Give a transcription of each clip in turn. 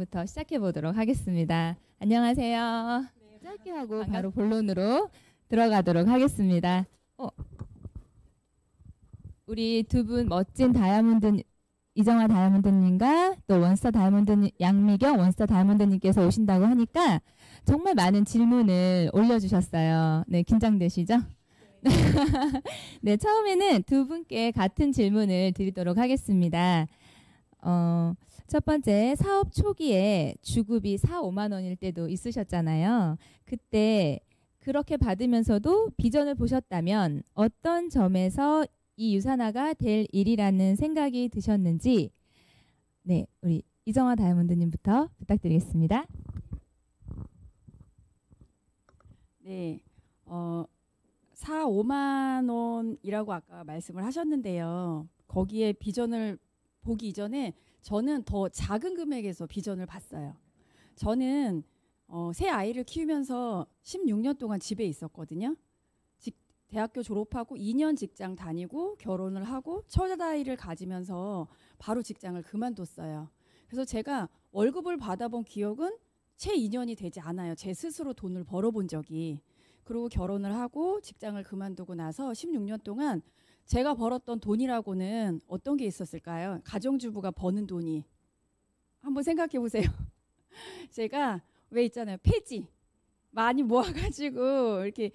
지금부터 시작해 보도록 하겠습니다. 안녕하세요. 네, 짧게 하고 바로 본론으로 들어가도록 하겠습니다. 우리 두 분 멋진 다이아몬드 이정아 다이아몬드님과 또 원스타 다이아몬드 양미경 원스타 다이아몬드님께서 오신다고 하니까 정말 많은 질문을 올려주셨어요. 네, 긴장되시죠? 네. 네, 처음에는 두 분께 같은 질문을 드리도록 하겠습니다. 첫 번째, 사업 초기에 주급이 4, 5만 원일 때도 있으셨잖아요. 그때 그렇게 받으면서도 비전을 보셨다면 어떤 점에서 이 유산화가 될 일이라는 생각이 드셨는지, 네, 우리 이정아 다이아몬드님부터 부탁드리겠습니다. 네, 4, 5만 원이라고 아까 말씀을 하셨는데요. 거기에 비전을 보기 이전에 저는 더 작은 금액에서 비전을 봤어요. 저는 새 아이를 키우면서 16년 동안 집에 있었거든요. 대학교 졸업하고 2년 직장 다니고 결혼을 하고 첫 아이를 가지면서 바로 직장을 그만뒀어요. 그래서 제가 월급을 받아본 기억은 채 2년이 되지 않아요. 제 스스로 돈을 벌어본 적이. 그리고 결혼을 하고 직장을 그만두고 나서 16년 동안 제가 벌었던 돈이라고는 어떤 게 있었을까요? 가정주부가 버는 돈이. 한번 생각해 보세요. 제가 왜 있잖아요. 폐지. 많이 모아가지고 이렇게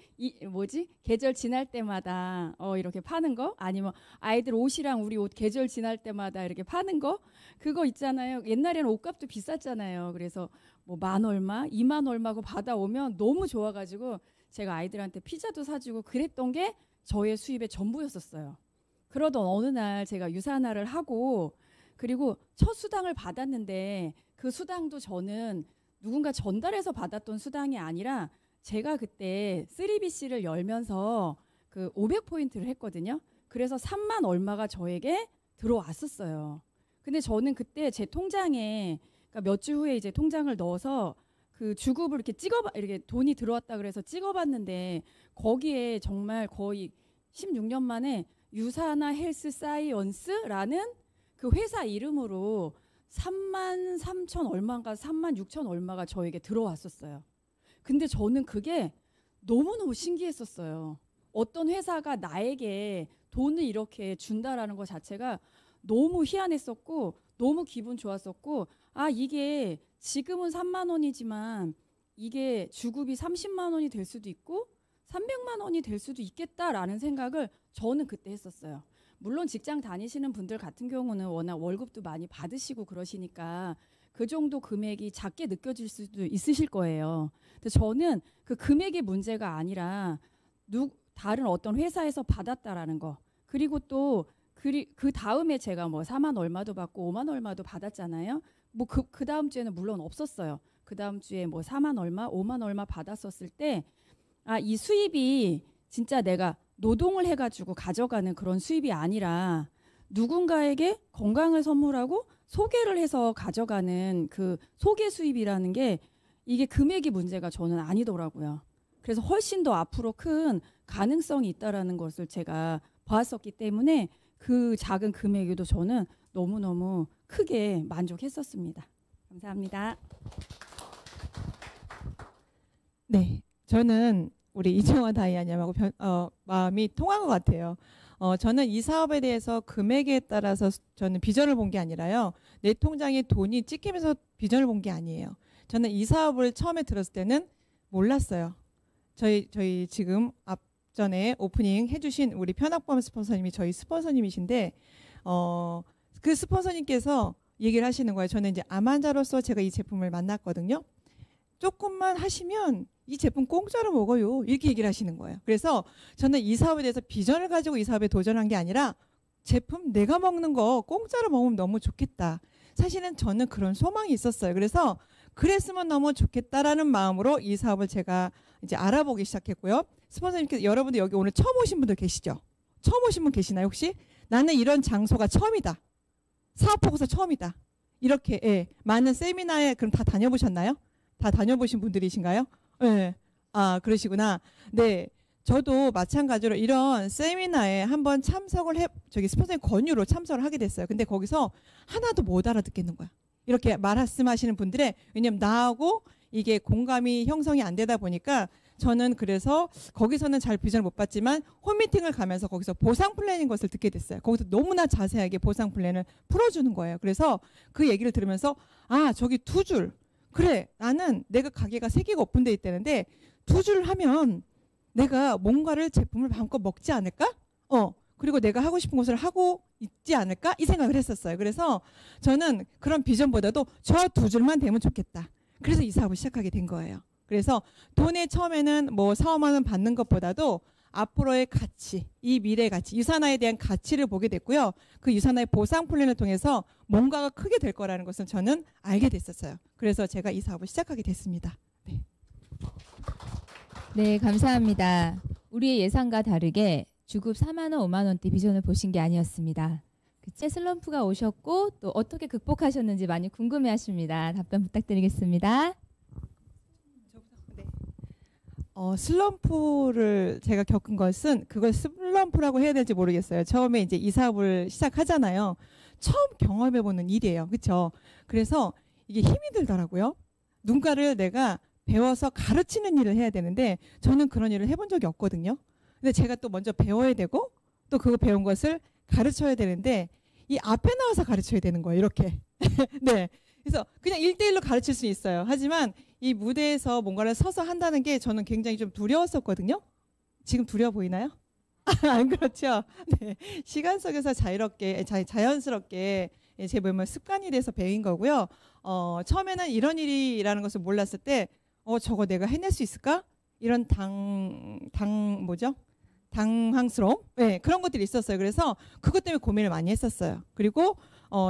계절 지날 때마다 이렇게 파는 거, 아니면 아이들 옷이랑 우리 옷 계절 지날 때마다 이렇게 파는 거, 그거 있잖아요. 옛날에는 옷값도 비쌌잖아요. 그래서 뭐 1만 얼마, 2만 얼마고 받아오면 너무 좋아가지고 제가 아이들한테 피자도 사주고 그랬던 게 저의 수입의 전부였었어요. 그러던 어느 날 제가 유산화를 하고, 그리고 첫 수당을 받았는데 그 수당도 저는 누군가 전달해서 받았던 수당이 아니라 제가 그때 3BC를 열면서 그 500포인트를 했거든요. 그래서 3만 얼마가 저에게 들어왔었어요. 근데 저는 그때 제 통장에, 그러니까 몇 주 후에 이제 통장을 넣어서 그 주급을 이렇게 돈이 들어왔다 그래서 찍어봤는데 거기에 정말 거의 16년 만에 유산화 헬스 사이언스라는 그 회사 이름으로 3만 3천 얼마인가 3만 6천 얼마가 저에게 들어왔었어요. 근데 저는 그게 너무너무 신기했었어요. 어떤 회사가 나에게 돈을 이렇게 준다라는 것 자체가 너무 희한했었고 너무 기분 좋았었고, 이게 지금은 3만 원이지만 이게 주급이 30만 원이 될 수도 있고 300만 원이 될 수도 있겠다라는 생각을 저는 그때 했었어요. 물론 직장 다니시는 분들 같은 경우는 워낙 월급도 많이 받으시고 그러시니까 그 정도 금액이 작게 느껴질 수도 있으실 거예요. 근데 저는 그 금액의 문제가 아니라 다른 어떤 회사에서 받았다라는 거, 그리고 또 그 다음에 제가 뭐 4만 얼마도 받고 5만 얼마도 받았잖아요. 뭐 그 다음 주에는 물론 없었어요. 그 다음 주에 뭐 4만 얼마, 5만 얼마 받았었을 때, 이 수입이 진짜 내가 노동을 해가지고 가져가는 그런 수입이 아니라 누군가에게 건강을 선물하고 소개를 해서 가져가는 그 소개 수입이라는 게, 이게 금액이 문제가 저는 아니더라고요. 그래서 훨씬 더 앞으로 큰 가능성이 있다라는 것을 제가 봤었기 때문에 그 작은 금액에도 저는 너무너무 크게 만족했었습니다. 감사합니다. 네, 저는 우리 이정아 다이아님하고 마음이 통한 것 같아요. 저는 이 사업에 대해서 금액에 따라서 저는 비전을 본 게 아니라요. 내 통장에 돈이 찍히면서 비전을 본 게 아니에요. 저는 이 사업을 처음에 들었을 때는 몰랐어요. 저희 지금 앞전에 오프닝 해주신 우리 편악보험 스폰서님이 저희 스폰서님이신데, 그 스폰서님께서 얘기를 하시는 거예요. 저는 이제 암 환자로서 제가 이 제품을 만났거든요. 조금만 하시면 이 제품 공짜로 먹어요. 이렇게 얘기를 하시는 거예요. 그래서 저는 이 사업에 대해서 비전을 가지고 이 사업에 도전한 게 아니라 제품 내가 먹는 거 공짜로 먹으면 너무 좋겠다. 사실은 저는 그런 소망이 있었어요. 그래서 그랬으면 너무 좋겠다라는 마음으로 이 사업을 제가 이제 알아보기 시작했고요. 스폰서님께서, 여러분들 여기 오늘 처음 오신 분들 계시죠? 처음 오신 분 계시나요 혹시? 나는 이런 장소가 처음이다. 사업 보고서 처음이다. 이렇게 많은 세미나에 그럼 다 다녀보셨나요? 다 다녀보신 분들이신가요? 네. 그러시구나. 네. 저도 마찬가지로 이런 세미나에 한번 참석을 저기 스폰서님 권유로 참석을 하게 됐어요. 근데 거기서 하나도 못 알아듣겠는 거야. 이렇게 말씀하시는 분들의, 왜냐면 나하고 이게 공감이 형성이 안 되다 보니까 저는 그래서 거기서는 잘 비전을 못 봤지만 홈미팅을 가면서 거기서 보상 플랜인 것을 듣게 됐어요. 거기서 너무나 자세하게 보상 플랜을 풀어주는 거예요. 그래서 그 얘기를 들으면서 아, 저기 2줄. 그래, 나는 내가 가게가 3개가 오픈돼 있다는데 2줄 하면 내가 뭔가를 제품을 마음껏 먹지 않을까? 그리고 내가 하고 싶은 것을 하고 있지 않을까? 이 생각을 했었어요. 그래서 저는 그런 비전보다도 저 2줄만 되면 좋겠다. 그래서 이 사업을 시작하게 된 거예요. 그래서 돈에 처음에는 뭐 4, 5만 원 받는 것보다도 앞으로의 가치, 이 미래 가치, 유산화에 대한 가치를 보게 됐고요. 그 유산화의 보상 플랜을 통해서 뭔가가 크게 될 거라는 것을 저는 알게 됐었어요. 그래서 제가 이 사업을 시작하게 됐습니다. 네. 네, 감사합니다. 우리의 예상과 다르게 주급 4만 원, 5만 원대 비전을 보신 게 아니었습니다. 그때 슬럼프가 오셨고 또 어떻게 극복하셨는지 많이 궁금해하십니다. 답변 부탁드리겠습니다. 슬럼프를 제가 겪은 것은 그걸 슬럼프라고 해야 될지 모르겠어요. 처음에 이제 이 사업을 시작하잖아요. 처음 경험해보는 일이에요. 그렇죠? 그래서 이게 힘이 들더라고요. 누군가를 내가 배워서 가르치는 일을 해야 되는데 저는 그런 일을 해본 적이 없거든요. 근데 제가 또 먼저 배워야 되고 또 그거 배운 것을 가르쳐야 되는데 이 앞에 나와서 가르쳐야 되는 거예요. 이렇게. 네. 그래서 그냥 1대1로 가르칠 수 있어요. 하지만 이 무대에서 뭔가를 서서 한다는 게 저는 굉장히 좀 두려웠었거든요. 지금 두려워 보이나요? 안 그렇죠? 네. 시간 속에서 자연스럽게 제 몸을 습관이 돼서 배운 거고요. 처음에는 이런 일이라는 것을 몰랐을 때 저거 내가 해낼 수 있을까? 이런 당황스러움? 네, 그런 것들이 있었어요. 그래서 그것 때문에 고민을 많이 했었어요. 그리고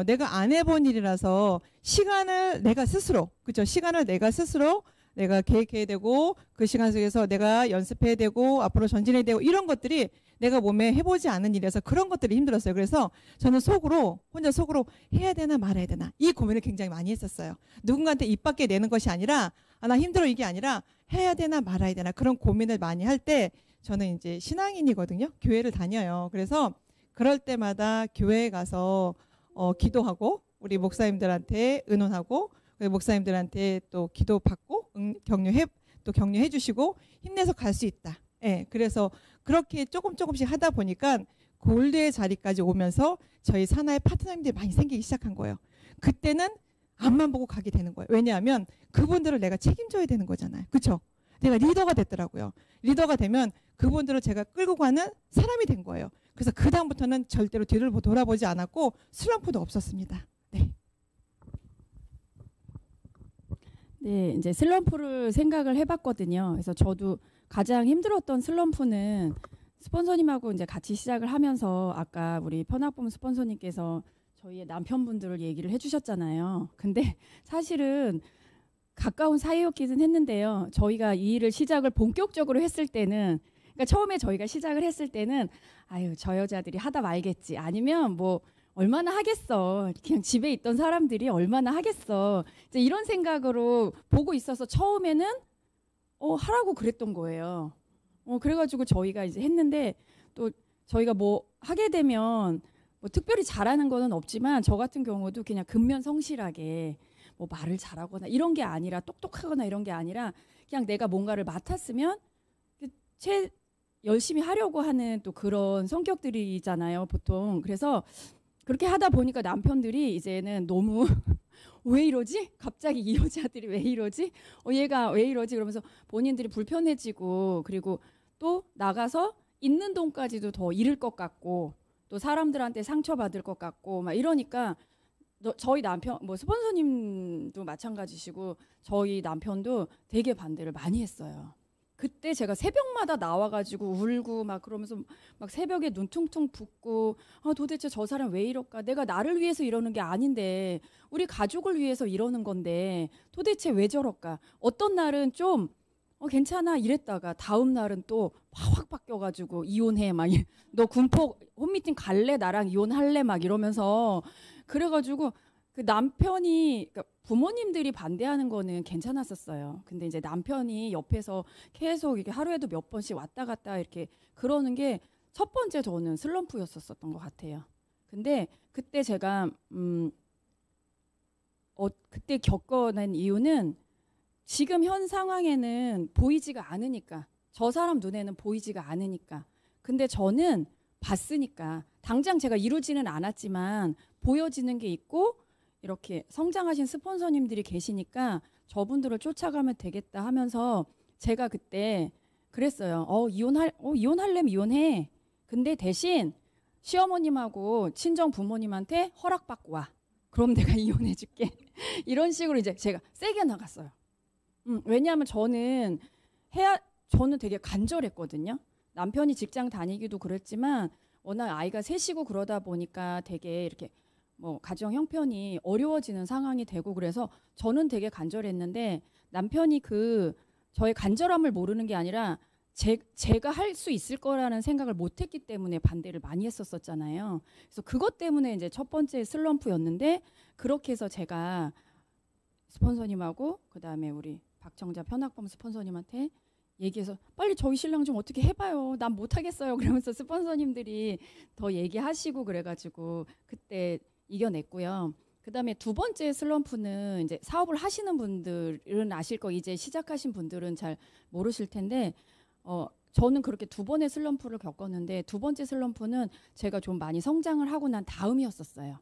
내가 안 해본 일이라서 시간을 내가 스스로 내가 계획해야 되고 그 시간 속에서 내가 연습해야 되고 앞으로 전진해야 되고 이런 것들이 내가 몸에 해보지 않은 일이라서 그런 것들이 힘들었어요. 그래서 저는 혼자 속으로 해야 되나 말아야 되나 이 고민을 굉장히 많이 했었어요. 누군가한테 입 밖에 내는 것이 아니라 나 힘들어 이게 아니라 해야 되나 말아야 되나 그런 고민을 많이 할 때 저는 이제 신앙인이거든요. 교회를 다녀요. 그래서 그럴 때마다 교회에 가서 기도하고 우리 목사님들한테 의논하고 목사님들한테 또 기도받고 격려해 주시고 힘내서 갈 수 있다. 예, 그래서 그렇게 조금씩 하다 보니까 골드의 자리까지 오면서 저희 산하의 파트너님들이 많이 생기기 시작한 거예요. 그때는 앞만 보고 가게 되는 거예요. 왜냐하면 그분들을 내가 책임져야 되는 거잖아요. 그렇죠? 내가 리더가 됐더라고요. 리더가 되면 그분들을 제가 끌고 가는 사람이 된 거예요. 그래서 그 다음부터는 절대로 뒤를 돌아보지 않았고 슬럼프도 없었습니다. 네. 네, 이제 슬럼프를 생각을 해봤거든요. 그래서 저도 가장 힘들었던 슬럼프는 스폰서님하고 이제 같이 시작을 하면서 아까 우리 편학범 스폰서님께서 저희의 남편분들을 얘기를 해주셨잖아요. 근데 사실은 가까운 사이였기는 했는데요. 저희가 이 일을 시작을 본격적으로 했을 때는 그러니까 처음에 저희가 시작을 했을 때는 아유 저 여자들이 하다 말겠지 아니면 뭐 얼마나 하겠어 그냥 집에 있던 사람들이 얼마나 하겠어 이제 이런 생각으로 보고 있어서 처음에는 하라고 그랬던 거예요. 그래가지고 저희가 이제 했는데 또 저희가 뭐 하게 되면 뭐 특별히 잘하는 거는 없지만 저 같은 경우도 그냥 근면성실하게 뭐 말을 잘하거나 이런 게 아니라 똑똑하거나 이런 게 아니라 그냥 내가 뭔가를 맡았으면 열심히 하려고 하는 또 그런 성격들이잖아요 보통. 그래서 그렇게 하다 보니까 남편들이 이제는 너무 왜 이러지? 갑자기 이 여자들이 왜 이러지? 얘가 왜 이러지? 그러면서 본인들이 불편해지고 그리고 또 나가서 있는 돈까지도 더 잃을 것 같고 또 사람들한테 상처받을 것 같고 막 이러니까 저희 남편 뭐 스폰서님도 마찬가지시고 저희 남편도 되게 반대를 많이 했어요. 그때 제가 새벽마다 나와가지고 울고 막 그러면서 막 새벽에 눈 퉁퉁 붓고 도대체 저 사람 왜 이럴까? 내가 나를 위해서 이러는 게 아닌데 우리 가족을 위해서 이러는 건데 도대체 왜 저럴까? 어떤 날은 좀 괜찮아 이랬다가 다음 날은 또 확 바뀌어가지고 이혼해 막 너 군포 홈미팅 갈래? 나랑 이혼할래? 막 이러면서 그래가지고 그 남편이 그러니까 부모님들이 반대하는 거는 괜찮았었어요. 근데 이제 남편이 옆에서 계속 이게 하루에도 몇 번씩 왔다 갔다 이렇게 그러는 게 첫 번째 저는 슬럼프였었던 것 같아요. 근데 그때 제가 그때 겪어낸 이유는 지금 현 상황에는 보이지가 않으니까, 저 사람 눈에는 보이지가 않으니까. 근데 저는 봤으니까, 당장 제가 이루지는 않았지만 보여지는 게 있고 이렇게 성장하신 스폰서님들이 계시니까 저분들을 쫓아가면 되겠다 하면서 제가 그때 그랬어요. 이혼하려면 이혼해. 근데 대신 시어머님하고 친정 부모님한테 허락받고 와. 그럼 내가 이혼해줄게. 이런 식으로 이제 제가 세게 나갔어요. 왜냐하면 저는 되게 간절했거든요. 남편이 직장 다니기도 그랬지만 워낙 아이가 셋이고 그러다 보니까 되게 이렇게 뭐 가정 형편이 어려워지는 상황이 되고 그래서 저는 되게 간절했는데 남편이 저의 간절함을 모르는 게 아니라 제가 할 수 있을 거라는 생각을 못했기 때문에 반대를 많이 했었잖아요. 그래서 그것 때문에 이제 첫 번째 슬럼프였는데 그렇게 해서 제가 스폰서님하고 그다음에 우리 박청자 편학범 스폰서님한테 얘기해서 빨리 저희 신랑 좀 어떻게 해봐요. 난 못하겠어요. 그러면서 스폰서님들이 더 얘기하시고 그래가지고 그때 이겨냈고요. 그다음에 두 번째 슬럼프는 이제 사업을 하시는 분들은 아실 거, 이제 시작하신 분들은 잘 모르실 텐데 저는 그렇게 두 번의 슬럼프를 겪었는데 두 번째 슬럼프는 제가 좀 많이 성장을 하고 난 다음이었었어요.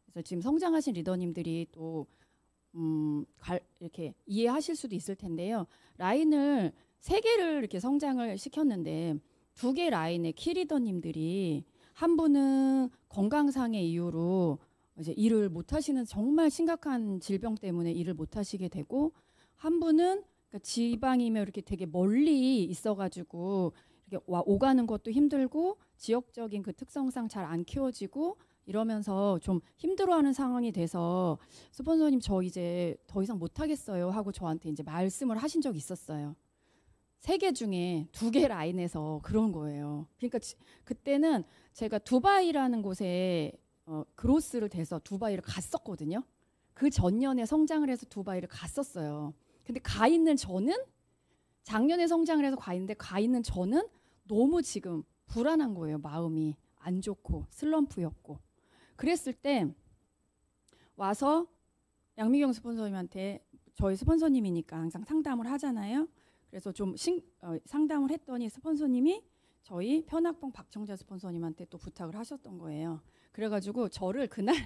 그래서 지금 성장하신 리더님들이 또 이렇게 이해하실 수도 있을 텐데요. 라인을 3개를 이렇게 성장을 시켰는데 2개 라인의 키리더님들이 한 분은 건강상의 이유로 이제 일을 못 하시는, 정말 심각한 질병 때문에 일을 못 하시게 되고, 한 분은 그러니까 지방이면 이렇게 되게 멀리 있어가지고 이렇게 오가는 것도 힘들고 지역적인 그 특성상 잘 안 키워지고 이러면서 좀 힘들어하는 상황이 돼서 스폰서님 저 이제 더 이상 못 하겠어요 하고 저한테 이제 말씀을 하신 적이 있었어요. 3개 중에 2개 라인에서 그런 거예요. 그러니까 그때는 제가 두바이라는 곳에 그로스를 돼서 두바이를 갔었거든요. 그 전년에 성장을 해서 두바이를 갔었어요. 근데 가 있는 저는 작년에 성장을 해서 가 있는 저는 너무 지금 불안한 거예요. 마음이 안 좋고 슬럼프였고. 그랬을 때 와서 양미경 스폰서님한테, 저희 스폰서님이니까 항상 상담을 하잖아요. 그래서 좀 상담을 했더니 스폰서님이 저희 편학봉 박청자 스폰서님한테 또 부탁을 하셨던 거예요. 그래가지고 저를 그날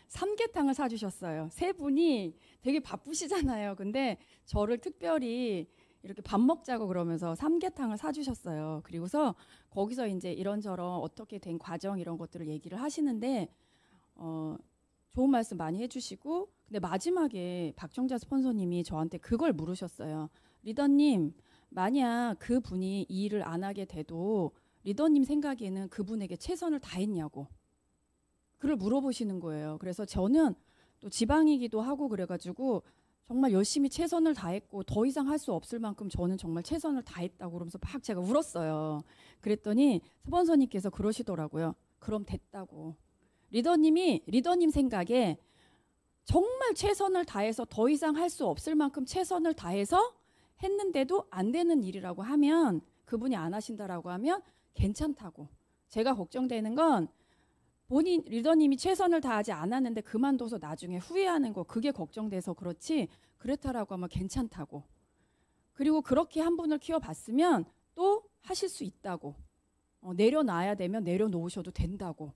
삼계탕을 사주셨어요. 3분이 되게 바쁘시잖아요. 근데 저를 특별히 이렇게 밥 먹자고 그러면서 삼계탕을 사주셨어요. 그리고서 거기서 이제 이런저런 어떻게 된 과정 이런 것들을 얘기를 하시는데 좋은 말씀 많이 해주시고, 근데 마지막에 박청자 스폰서님이 저한테 그걸 물으셨어요. 리더님, 만약 그분이 이 일을 안 하게 돼도 리더님 생각에는 그분에게 최선을 다했냐고 그걸 물어보시는 거예요. 그래서 저는 또 지방이기도 하고 그래가지고 정말 열심히 최선을 다했고 더 이상 할 수 없을 만큼 저는 정말 최선을 다했다고 그러면서 막 제가 울었어요. 그랬더니 스폰서님께서 그러시더라고요. 그럼 됐다고. 리더님 생각에 정말 최선을 다해서 더 이상 할 수 없을 만큼 최선을 다해서 했는데도 안 되는 일이라고 하면, 그분이 안 하신다라고 하면 괜찮다고. 제가 걱정되는 건 리더님이 최선을 다하지 않았는데 그만둬서 나중에 후회하는 거, 그게 걱정돼서 그렇지 그렇다라고 하면 괜찮다고. 그리고 그렇게 한 분을 키워봤으면 또 하실 수 있다고. 내려놔야 되면 내려놓으셔도 된다고.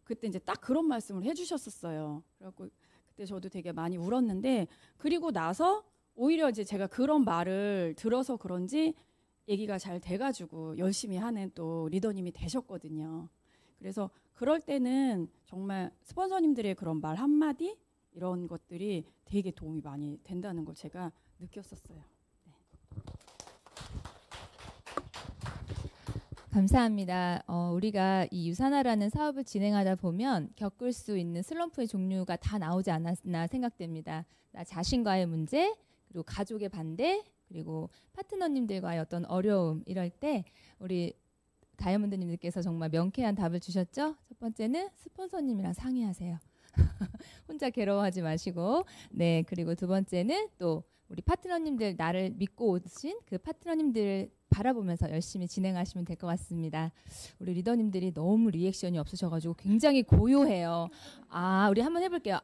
그때 이제 딱 그런 말씀을 해주셨었어요. 그래갖고 그때 저도 되게 많이 울었는데, 그리고 나서 오히려 이제 제가 그런 말을 들어서 그런지 얘기가 잘 돼가지고 열심히 하는 또 리더님이 되셨거든요. 그래서 그럴 때는 정말 스폰서님들의 그런 말 한마디 이런 것들이 되게 도움이 많이 된다는 걸 제가 느꼈었어요. 네. 감사합니다. 우리가 이 유산화라는 사업을 진행하다 보면 겪을 수 있는 슬럼프의 종류가 다 나오지 않았나 생각됩니다. 나 자신과의 문제, 그리고 가족의 반대, 그리고 파트너님들과의 어떤 어려움, 이럴 때 우리 다이아몬드님들께서 정말 명쾌한 답을 주셨죠. 첫 번째는 스폰서님이랑 상의하세요. 혼자 괴로워하지 마시고. 네, 그리고 두 번째는 또 우리 파트너님들, 나를 믿고 오신 그 파트너님들을 바라보면서 열심히 진행하시면 될 것 같습니다. 우리 리더님들이 너무 리액션이 없으셔가지고 굉장히 고요해요. 우리 한번 해볼게요.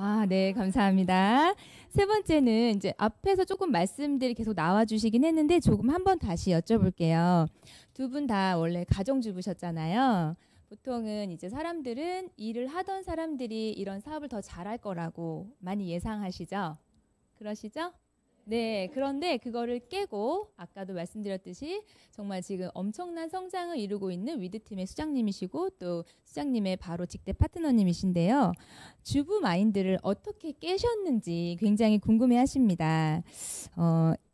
아, 네, 감사합니다. 세 번째는 이제 앞에서 조금 말씀들이 계속 나와주시긴 했는데 조금 한번 다시 여쭤볼게요. 두 분 다 원래 가정주부셨잖아요. 보통은 이제 사람들은 일을 하던 사람들이 이런 사업을 더 잘할 거라고 많이 예상하시죠? 그러시죠? 네, 그런데 그거를 깨고 아까도 말씀드렸듯이 정말 지금 엄청난 성장을 이루고 있는 위드팀의 수장님이시고 또 수장님의 바로 직대 파트너님이신데요. 주부 마인드를 어떻게 깨셨는지 굉장히 궁금해하십니다.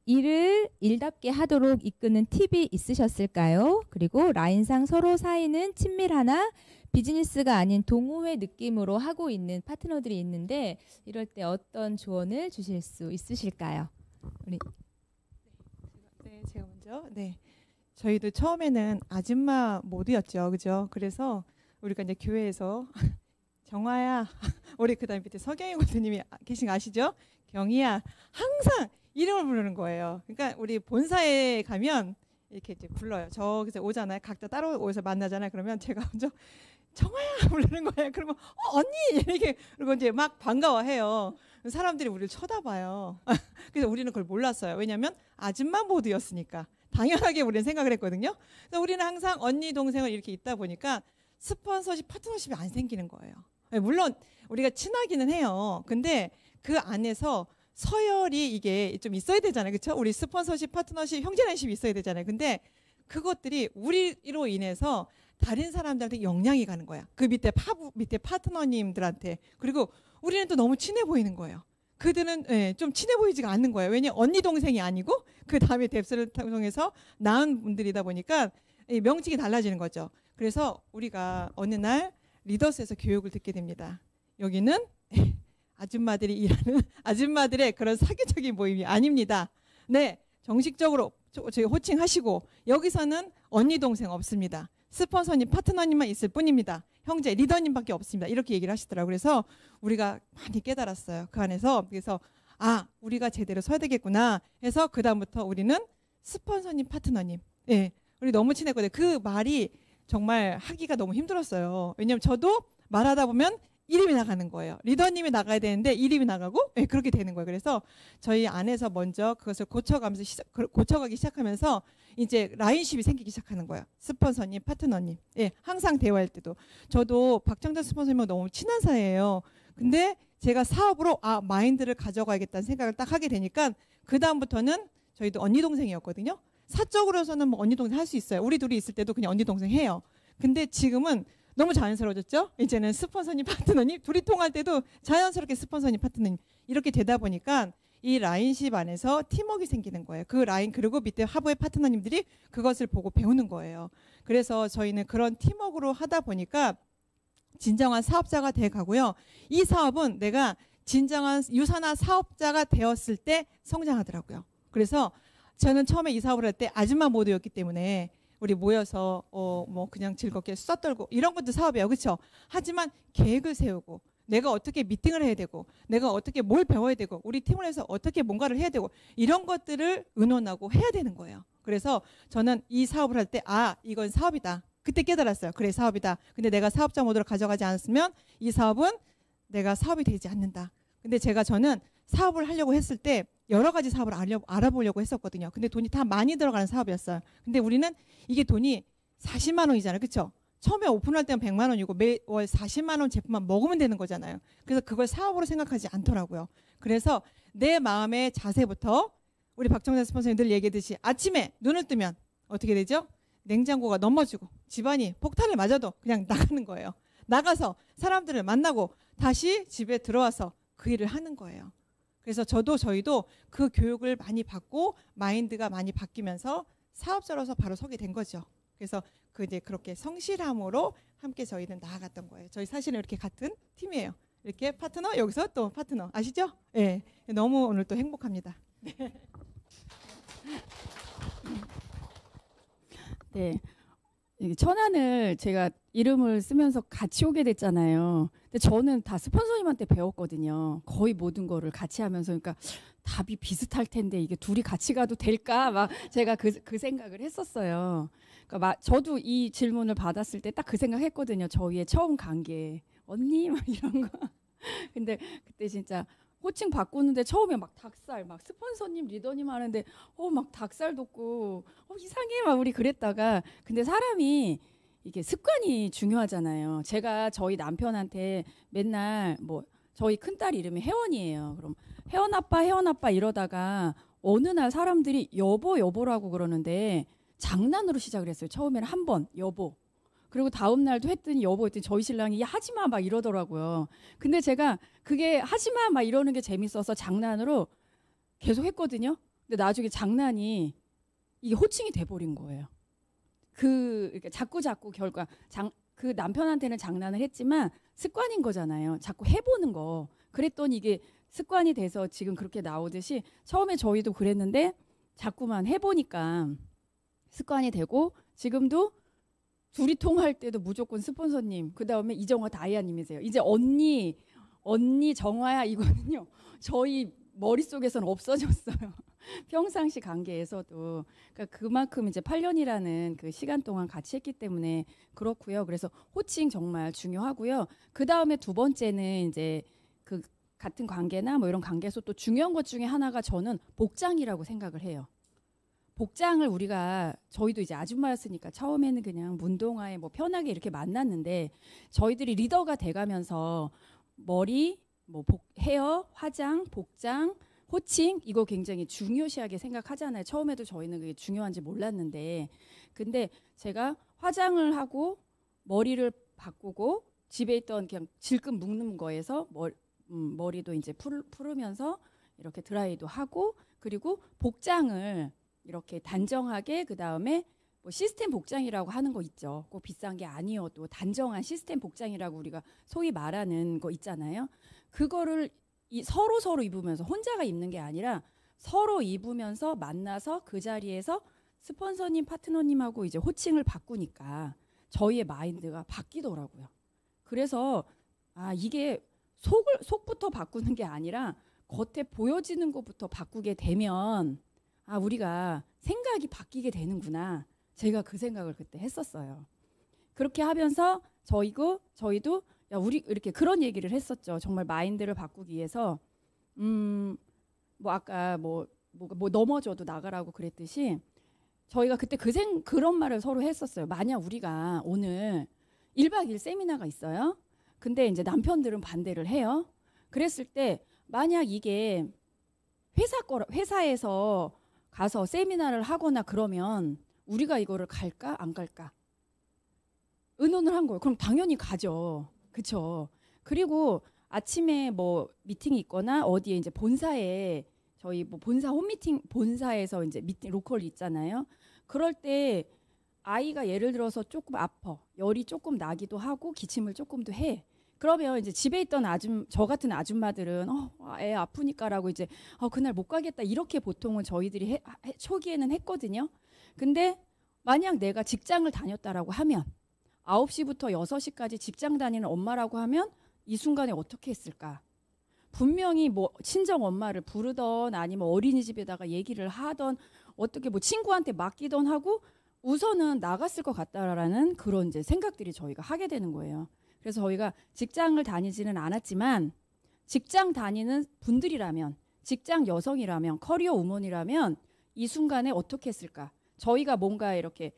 일을 일답게 하도록 이끄는 팁이 있으셨을까요? 그리고 라인상 서로 사이는 친밀하나 비즈니스가 아닌 동호회 느낌으로 하고 있는 파트너들이 있는데 이럴 때 어떤 조언을 주실 수 있으실까요? 우리 네, 제가 먼저. 네, 저희도 처음에는 아줌마 모드였죠, 그죠? 그래서 우리가 이제 교회에서 정화야, 우리 그다음 밑에 서경희 교수님이 계신 거 아시죠? 경희야, 항상 이름을 부르는 거예요. 그러니까 우리 본사에 가면 이렇게 이제 불러요. 저기서 오잖아요. 각자 따로 오서 만나잖아요. 그러면 제가 먼저 정화야 부르는 거예요. 그러면 언니 이렇게 그리고 이제 막 반가워해요. 사람들이 우리를 쳐다봐요. 그래서 우리는 그걸 몰랐어요. 왜냐하면 아줌마 모드였으니까 당연하게 우리는 생각을 했거든요. 그래서 우리는 항상 언니 동생을 이렇게 있다 보니까 스폰서십 파트너십이 안 생기는 거예요. 물론 우리가 친하기는 해요. 근데 그 안에서 서열이 이게 좀 있어야 되잖아요. 그렇죠? 우리 스폰서십 파트너십 형제단십이 있어야 되잖아요. 근데 그것들이 우리로 인해서 다른 사람들한테 영향이 가는 거야. 그 밑에 파트너님들한테. 그리고 우리는 또 너무 친해 보이는 거예요. 그들은 좀 친해 보이지가 않는 거예요. 왜냐면 언니 동생이 아니고 그 다음에 뎁스를 통해서 낳은 분들이다 보니까 명칭이 달라지는 거죠. 그래서 우리가 어느 날 리더스에서 교육을 듣게 됩니다. 여기는 아줌마들이 일하는 아줌마들의 그런 사교적인 모임이 아닙니다. 네, 정식적으로 저희 호칭하시고 여기서는 언니 동생 없습니다. 스폰서님, 파트너님만 있을 뿐입니다. 형제, 리더님밖에 없습니다. 이렇게 얘기를 하시더라고요. 그래서 우리가 많이 깨달았어요. 그 안에서. 그래서 우리가 제대로 서야 되겠구나 해서 그 다음부터 우리는 스폰서님, 파트너님. 예, 우리 너무 친했거든요. 그 말이 정말 하기가 너무 힘들었어요. 왜냐하면 저도 말하다 보면 이름이 나가는 거예요. 리더님이 나가야 되는데 이름이 나가고 그렇게 되는 거예요. 그래서 저희 안에서 먼저 그것을 고쳐가기 시작하면서 이제 라인십이 생기기 시작하는 거예요. 스폰서님, 파트너님. 항상 대화할 때도. 저도 박정자 스폰서님하고 너무 친한 사이예요. 근데 제가 사업으로 마인드를 가져가야겠다는 생각을 딱 하게 되니까 그 다음부터는 저희도 언니 동생이었거든요. 사적으로서는 뭐 언니 동생 할 수 있어요. 우리 둘이 있을 때도 그냥 언니 동생 해요. 근데 지금은 너무 자연스러워졌죠? 이제는 스폰서님, 파트너님 둘이 통할 때도 자연스럽게 스폰서님, 파트너님 이렇게 되다 보니까 이 라인십 안에서 팀워크가 생기는 거예요. 그 라인 그리고 밑에 하부의 파트너님들이 그것을 보고 배우는 거예요. 그래서 저희는 그런 팀워크로 하다 보니까 진정한 사업자가 돼 가고요. 이 사업은 내가 진정한 유산화 사업자가 되었을 때 성장하더라고요. 그래서 저는 처음에 이 사업을 할 때 아줌마 모드였기 때문에 우리 모여서 뭐 그냥 즐겁게 수다 떨고 이런 것도 사업이에요. 그렇죠? 하지만 계획을 세우고 내가 어떻게 미팅을 해야 되고 내가 어떻게 뭘 배워야 되고 우리 팀을 해서 어떻게 뭔가를 해야 되고 이런 것들을 의논하고 해야 되는 거예요. 그래서 저는 이 사업을 할 때 이건 사업이다. 그때 깨달았어요. 그래 사업이다. 근데 내가 사업자 모드로 가져가지 않았으면 이 사업은 내가 사업이 되지 않는다. 근데 저는 사업을 하려고 했을 때 여러 가지 사업을 알아보려고 했었거든요. 근데 돈이 다 많이 들어가는 사업이었어요. 근데 우리는 이게 돈이 40만 원이잖아요. 그렇죠? 처음에 오픈할 때는 100만 원이고 매월 40만 원 제품만 먹으면 되는 거잖아요. 그래서 그걸 사업으로 생각하지 않더라고요. 그래서 내 마음의 자세부터 우리 박정자 스폰서님 늘 얘기했듯이 아침에 눈을 뜨면 어떻게 되죠? 냉장고가 넘어지고 집안이 폭탄을 맞아도 그냥 나가는 거예요. 나가서 사람들을 만나고 다시 집에 들어와서 그 일을 하는 거예요. 그래서 저희도 그 교육을 많이 받고 마인드가 많이 바뀌면서 사업자로서 바로 서게 된 거죠. 그래서 이제 그렇게 성실함으로 함께 저희는 나아갔던 거예요. 저희 사실은 이렇게 같은 팀이에요. 이렇게 파트너 여기서 또 파트너 아시죠? 네, 너무 오늘 또 행복합니다. 네. 천안을 제가 이름을 쓰면서 같이 오게 됐잖아요. 근데 저는 다 스폰서님한테 배웠거든요. 거의 모든 거를 같이 하면서 그러니까 답이 비슷할 텐데 이게 둘이 같이 가도 될까? 막 제가 그 생각을 했었어요. 그러니까 저도 이 질문을 받았을 때 딱 그 생각했거든요. 저희의 처음 관계 언니 막 이런 거. 근데 그때 진짜 호칭 바꾸는데 처음에 막 닭살, 막 스폰서님, 리더님 하는데 막 닭살 돋고 이상해 막 우리 그랬다가 근데 사람이 이게 습관이 중요하잖아요. 제가 저희 남편한테 맨날 뭐 저희 큰딸 이름이 혜원이에요. 그럼 혜원 아빠 이러다가 어느 날 사람들이 여보라고 그러는데 장난으로 시작을 했어요. 처음에는 한 번 여보. 그리고 다음 날도 했더니 여보 했더니 저희 신랑이 야, 하지마 막 이러더라고요. 근데 제가 그게 하지마 막 이러는 게 재밌어서 장난으로 계속 했거든요. 근데 나중에 장난이 이게 호칭이 돼버린 거예요. 그러니까 자꾸 결과 그 남편한테는 장난을 했지만 습관인 거잖아요. 자꾸 해보는 거. 그랬더니 이게 습관이 돼서 지금 그렇게 나오듯이 처음에 저희도 그랬는데 자꾸만 해보니까 습관이 되고 지금도 둘이 통화할 때도 무조건 스폰서님, 그 다음에 이정화 다이아님이세요. 이제 언니 정화야 이거는요. 저희 머릿속에서는 없어졌어요. 평상시 관계에서도. 그러니까 그만큼 이제 8년이라는 그 시간 동안 같이 했기 때문에 그렇고요. 그래서 호칭 정말 중요하고요. 그 다음에 두 번째는 이제 그 같은 관계나 뭐 이런 관계에서 또 중요한 것 중에 하나가 저는 복장이라고 생각을 해요. 복장을 우리가 저희도 이제 아줌마였으니까 처음에는 그냥 운동화에 뭐 편하게 이렇게 만났는데 저희들이 리더가 돼가면서 머리, 뭐 헤어, 화장, 복장, 호칭 이거 굉장히 중요시하게 생각하잖아요. 처음에도 저희는 그게 중요한지 몰랐는데 근데 제가 화장을 하고 머리를 바꾸고 집에 있던 그냥 질끈 묶는 거에서 머리도 이제 풀으면서 이렇게 드라이도 하고 그리고 복장을 이렇게 단정하게 그 다음에 뭐 시스템 복장이라고 하는 거 있죠. 꼭 비싼 게 아니어도 단정한 시스템 복장이라고 우리가 소위 말하는 거 있잖아요. 그거를 서로 입으면서 혼자가 입는 게 아니라 서로 입으면서 만나서 그 자리에서 스폰서님, 파트너님하고 이제 호칭을 바꾸니까 저희의 마인드가 바뀌더라고요. 그래서 이게 속부터 바꾸는 게 아니라 겉에 보여지는 것부터 바꾸게 되면 우리가 생각이 바뀌게 되는구나. 제가 그 생각을 그때 했었어요. 그렇게 하면서 저희도 야, 우리 이렇게 그런 얘기를 했었죠. 정말 마인드를 바꾸기 위해서 뭐 아까 뭐 넘어져도 나가라고 그랬듯이 저희가 그때 그런 말을 서로 했었어요. 만약 우리가 오늘 1박 2일 세미나가 있어요. 근데 이제 남편들은 반대를 해요. 그랬을 때 만약 이게 회사에서 가서 세미나를 하거나 그러면 우리가 이거를 갈까 안 갈까 의논을 한 거예요. 그럼 당연히 가죠. 그렇죠. 그리고 아침에 뭐 미팅이 있거나 어디에 이제 본사에 저희 뭐 본사 홈미팅 본사에서 이제 미팅 로컬이 있잖아요. 그럴 때 아이가 예를 들어서 조금 아파 열이 조금 나기도 하고 기침을 조금 더 해. 그러면 이제 집에 있던 저 같은 아줌마들은 애 아프니까라고 이제 그날 못 가겠다 이렇게 보통은 저희들이 초기에는 했거든요. 근데 만약 내가 직장을 다녔다라고 하면 9시부터 6시까지 직장 다니는 엄마라고 하면 이 순간에 어떻게 했을까? 분명히 뭐 친정 엄마를 부르던 아니면 어린이집에다가 얘기를 하던 어떻게 뭐 친구한테 맡기던 하고 우선은 나갔을 것 같다라는 그런 이제 생각들이 저희가 하게 되는 거예요. 그래서 저희가 직장을 다니지는 않았지만 직장 다니는 분들이라면 직장 여성이라면 커리어 우먼이라면 이 순간에 어떻게 했을까? 저희가 뭔가 이렇게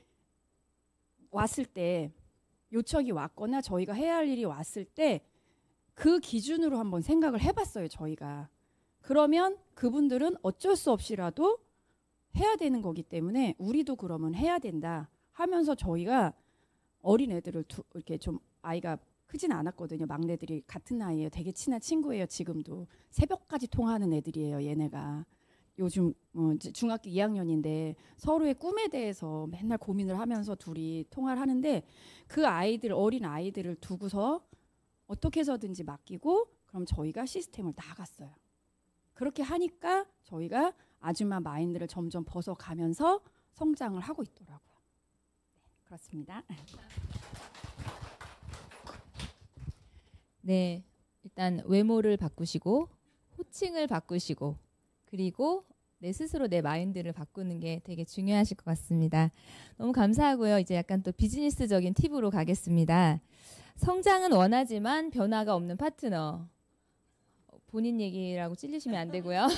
왔을 때 요청이 왔거나 저희가 해야 할 일이 왔을 때 그 기준으로 한번 생각을 해봤어요. 저희가. 그러면 그분들은 어쩔 수 없이라도 해야 되는 거기 때문에 우리도 그러면 해야 된다 하면서 저희가 어린 애들을 이렇게 좀 아이가 크진 않았거든요. 막내들이 같은 나이에요. 되게 친한 친구예요. 지금도 새벽까지 통화하는 애들이에요. 얘네가 요즘 중학교 2학년인데 서로의 꿈에 대해서 맨날 고민을 하면서 둘이 통화를 하는데 그 어린 아이들을 두고서 어떻게 해서든지 맡기고 그럼 저희가 시스템을 나갔어요. 그렇게 하니까 저희가 아줌마 마인드를 점점 벗어가면서 성장을 하고 있더라고요. 네, 그렇습니다. 네, 일단 외모를 바꾸시고 호칭을 바꾸시고 그리고 내 스스로 내 마인드를 바꾸는 게 되게 중요하실 것 같습니다. 너무 감사하고요. 이제 약간 또 비즈니스적인 팁으로 가겠습니다. 성장은 원하지만 변화가 없는 파트너. 본인 얘기라고 찔리시면 안 되고요.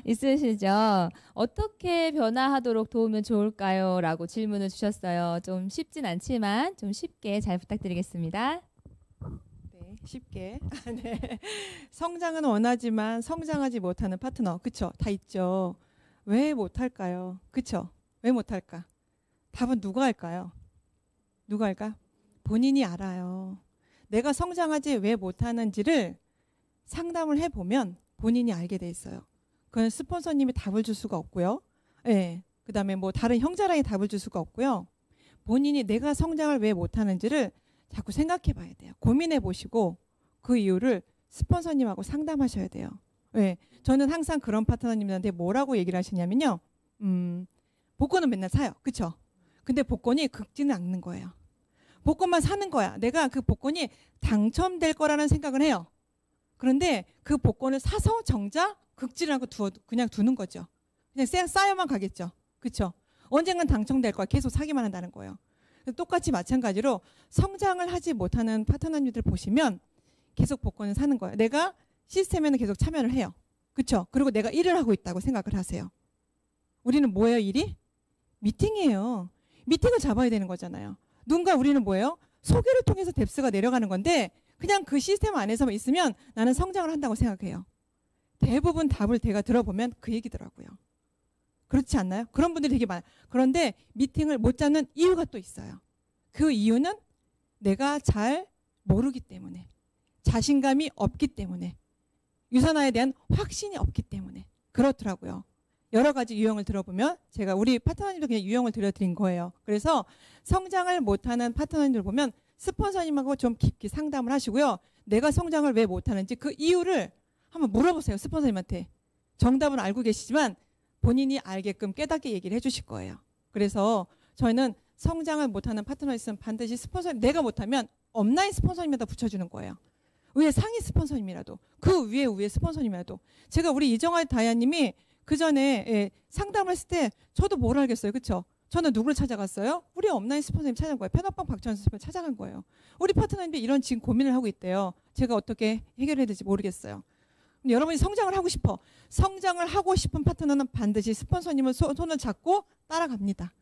있으시죠? 어떻게 변화하도록 도우면 좋을까요? 라고 질문을 주셨어요. 좀 쉽진 않지만 좀 쉽게 잘 부탁드리겠습니다. 네, 쉽게. 네. 성장은 원하지만 성장하지 못하는 파트너. 그쵸? 다 있죠. 왜 못할까요? 그쵸? 왜 못할까? 답은 누가 할까요? 누가 할까? 본인이 알아요. 내가 성장하지 왜 못하는지를 상담을 해보면 본인이 알게 돼 있어요. 그건 스폰서님이 답을 줄 수가 없고요. 예. 그 다음에 뭐 다른 형제랑이 답을 줄 수가 없고요. 본인이 내가 성장을 왜 못하는지를 자꾸 생각해 봐야 돼요. 고민해 보시고 그 이유를 스폰서님하고 상담하셔야 돼요. 예. 저는 항상 그런 파트너님들한테 뭐라고 얘기를 하시냐면요. 복권은 맨날 사요. 그쵸? 근데 복권이 긁지는 않는 거예요. 복권만 사는 거야. 내가 그 복권이 당첨될 거라는 생각을 해요. 그런데 그 복권을 사서 정작 긁지를 않고 그냥 두는 거죠. 그냥 쌓여만 가겠죠. 그렇죠? 언젠간 당첨될 거야. 계속 사기만 한다는 거예요. 똑같이 마찬가지로 성장을 하지 못하는 파트너님들 보시면 계속 복권을 사는 거예요. 내가 시스템에는 계속 참여를 해요. 그렇죠? 그리고 내가 일을 하고 있다고 생각을 하세요. 우리는 뭐예요, 일이? 미팅이에요. 미팅을 잡아야 되는 거잖아요. 누군가 우리는 뭐예요? 소개를 통해서 뎁스가 내려가는 건데 그냥 그 시스템 안에서만 있으면 나는 성장을 한다고 생각해요. 대부분 답을 제가 들어보면 그 얘기더라고요. 그렇지 않나요? 그런 분들이 되게 많아요. 그런데 미팅을 못 잡는 이유가 또 있어요. 그 이유는 내가 잘 모르기 때문에, 자신감이 없기 때문에, 유산화에 대한 확신이 없기 때문에 그렇더라고요. 여러 가지 유형을 들어보면 제가 우리 파트너님도 그냥 유형을 들려드린 거예요. 그래서 성장을 못하는 파트너님들 보면 스폰서님하고 좀 깊게 상담을 하시고요. 내가 성장을 왜 못하는지 그 이유를 한번 물어보세요. 스폰서님한테. 정답은 알고 계시지만 본인이 알게끔 깨닫게 얘기를 해주실 거예요. 그래서 저희는 성장을 못하는 파트너 있으면 반드시 스폰서님, 내가 못하면 업라인 스폰서님에다 붙여주는 거예요. 위에 상위 스폰서님이라도, 그 위에 스폰서님이라도. 제가 우리 이정아 다이아님이 그 전에 상담을 했을 때 저도 뭘 알겠어요. 그렇죠? 저는 누구를 찾아갔어요? 우리 업라인 스폰서님 찾아간 거예요. 펜업방 박지원 스폰서 찾아간 거예요. 우리 파트너님들이 이런 지금 고민을 하고 있대요. 제가 어떻게 해결해야 될지 모르겠어요. 여러분이 성장을 하고 싶어. 성장을 하고 싶은 파트너는 반드시 스폰서님을 손을 잡고 따라갑니다.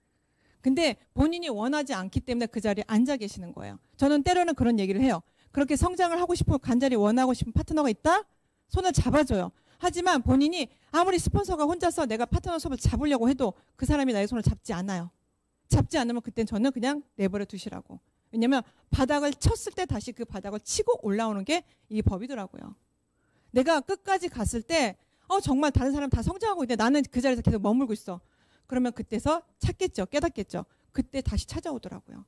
근데 본인이 원하지 않기 때문에 그 자리에 앉아 계시는 거예요. 저는 때로는 그런 얘기를 해요. 그렇게 성장을 하고 싶고 간절히 원하고 싶은 파트너가 있다? 손을 잡아줘요. 하지만 본인이 아무리 스폰서가 혼자서 내가 파트너 손을 잡으려고 해도 그 사람이 나의 손을 잡지 않아요. 잡지 않으면 그땐 저는 그냥 내버려 두시라고. 왜냐면 바닥을 쳤을 때 다시 그 바닥을 치고 올라오는 게 이 법이더라고요. 내가 끝까지 갔을 때 정말 다른 사람 다 성장하고 있는데 나는 그 자리에서 계속 머물고 있어. 그러면 그때서 찾겠죠. 깨닫겠죠. 그때 다시 찾아오더라고요.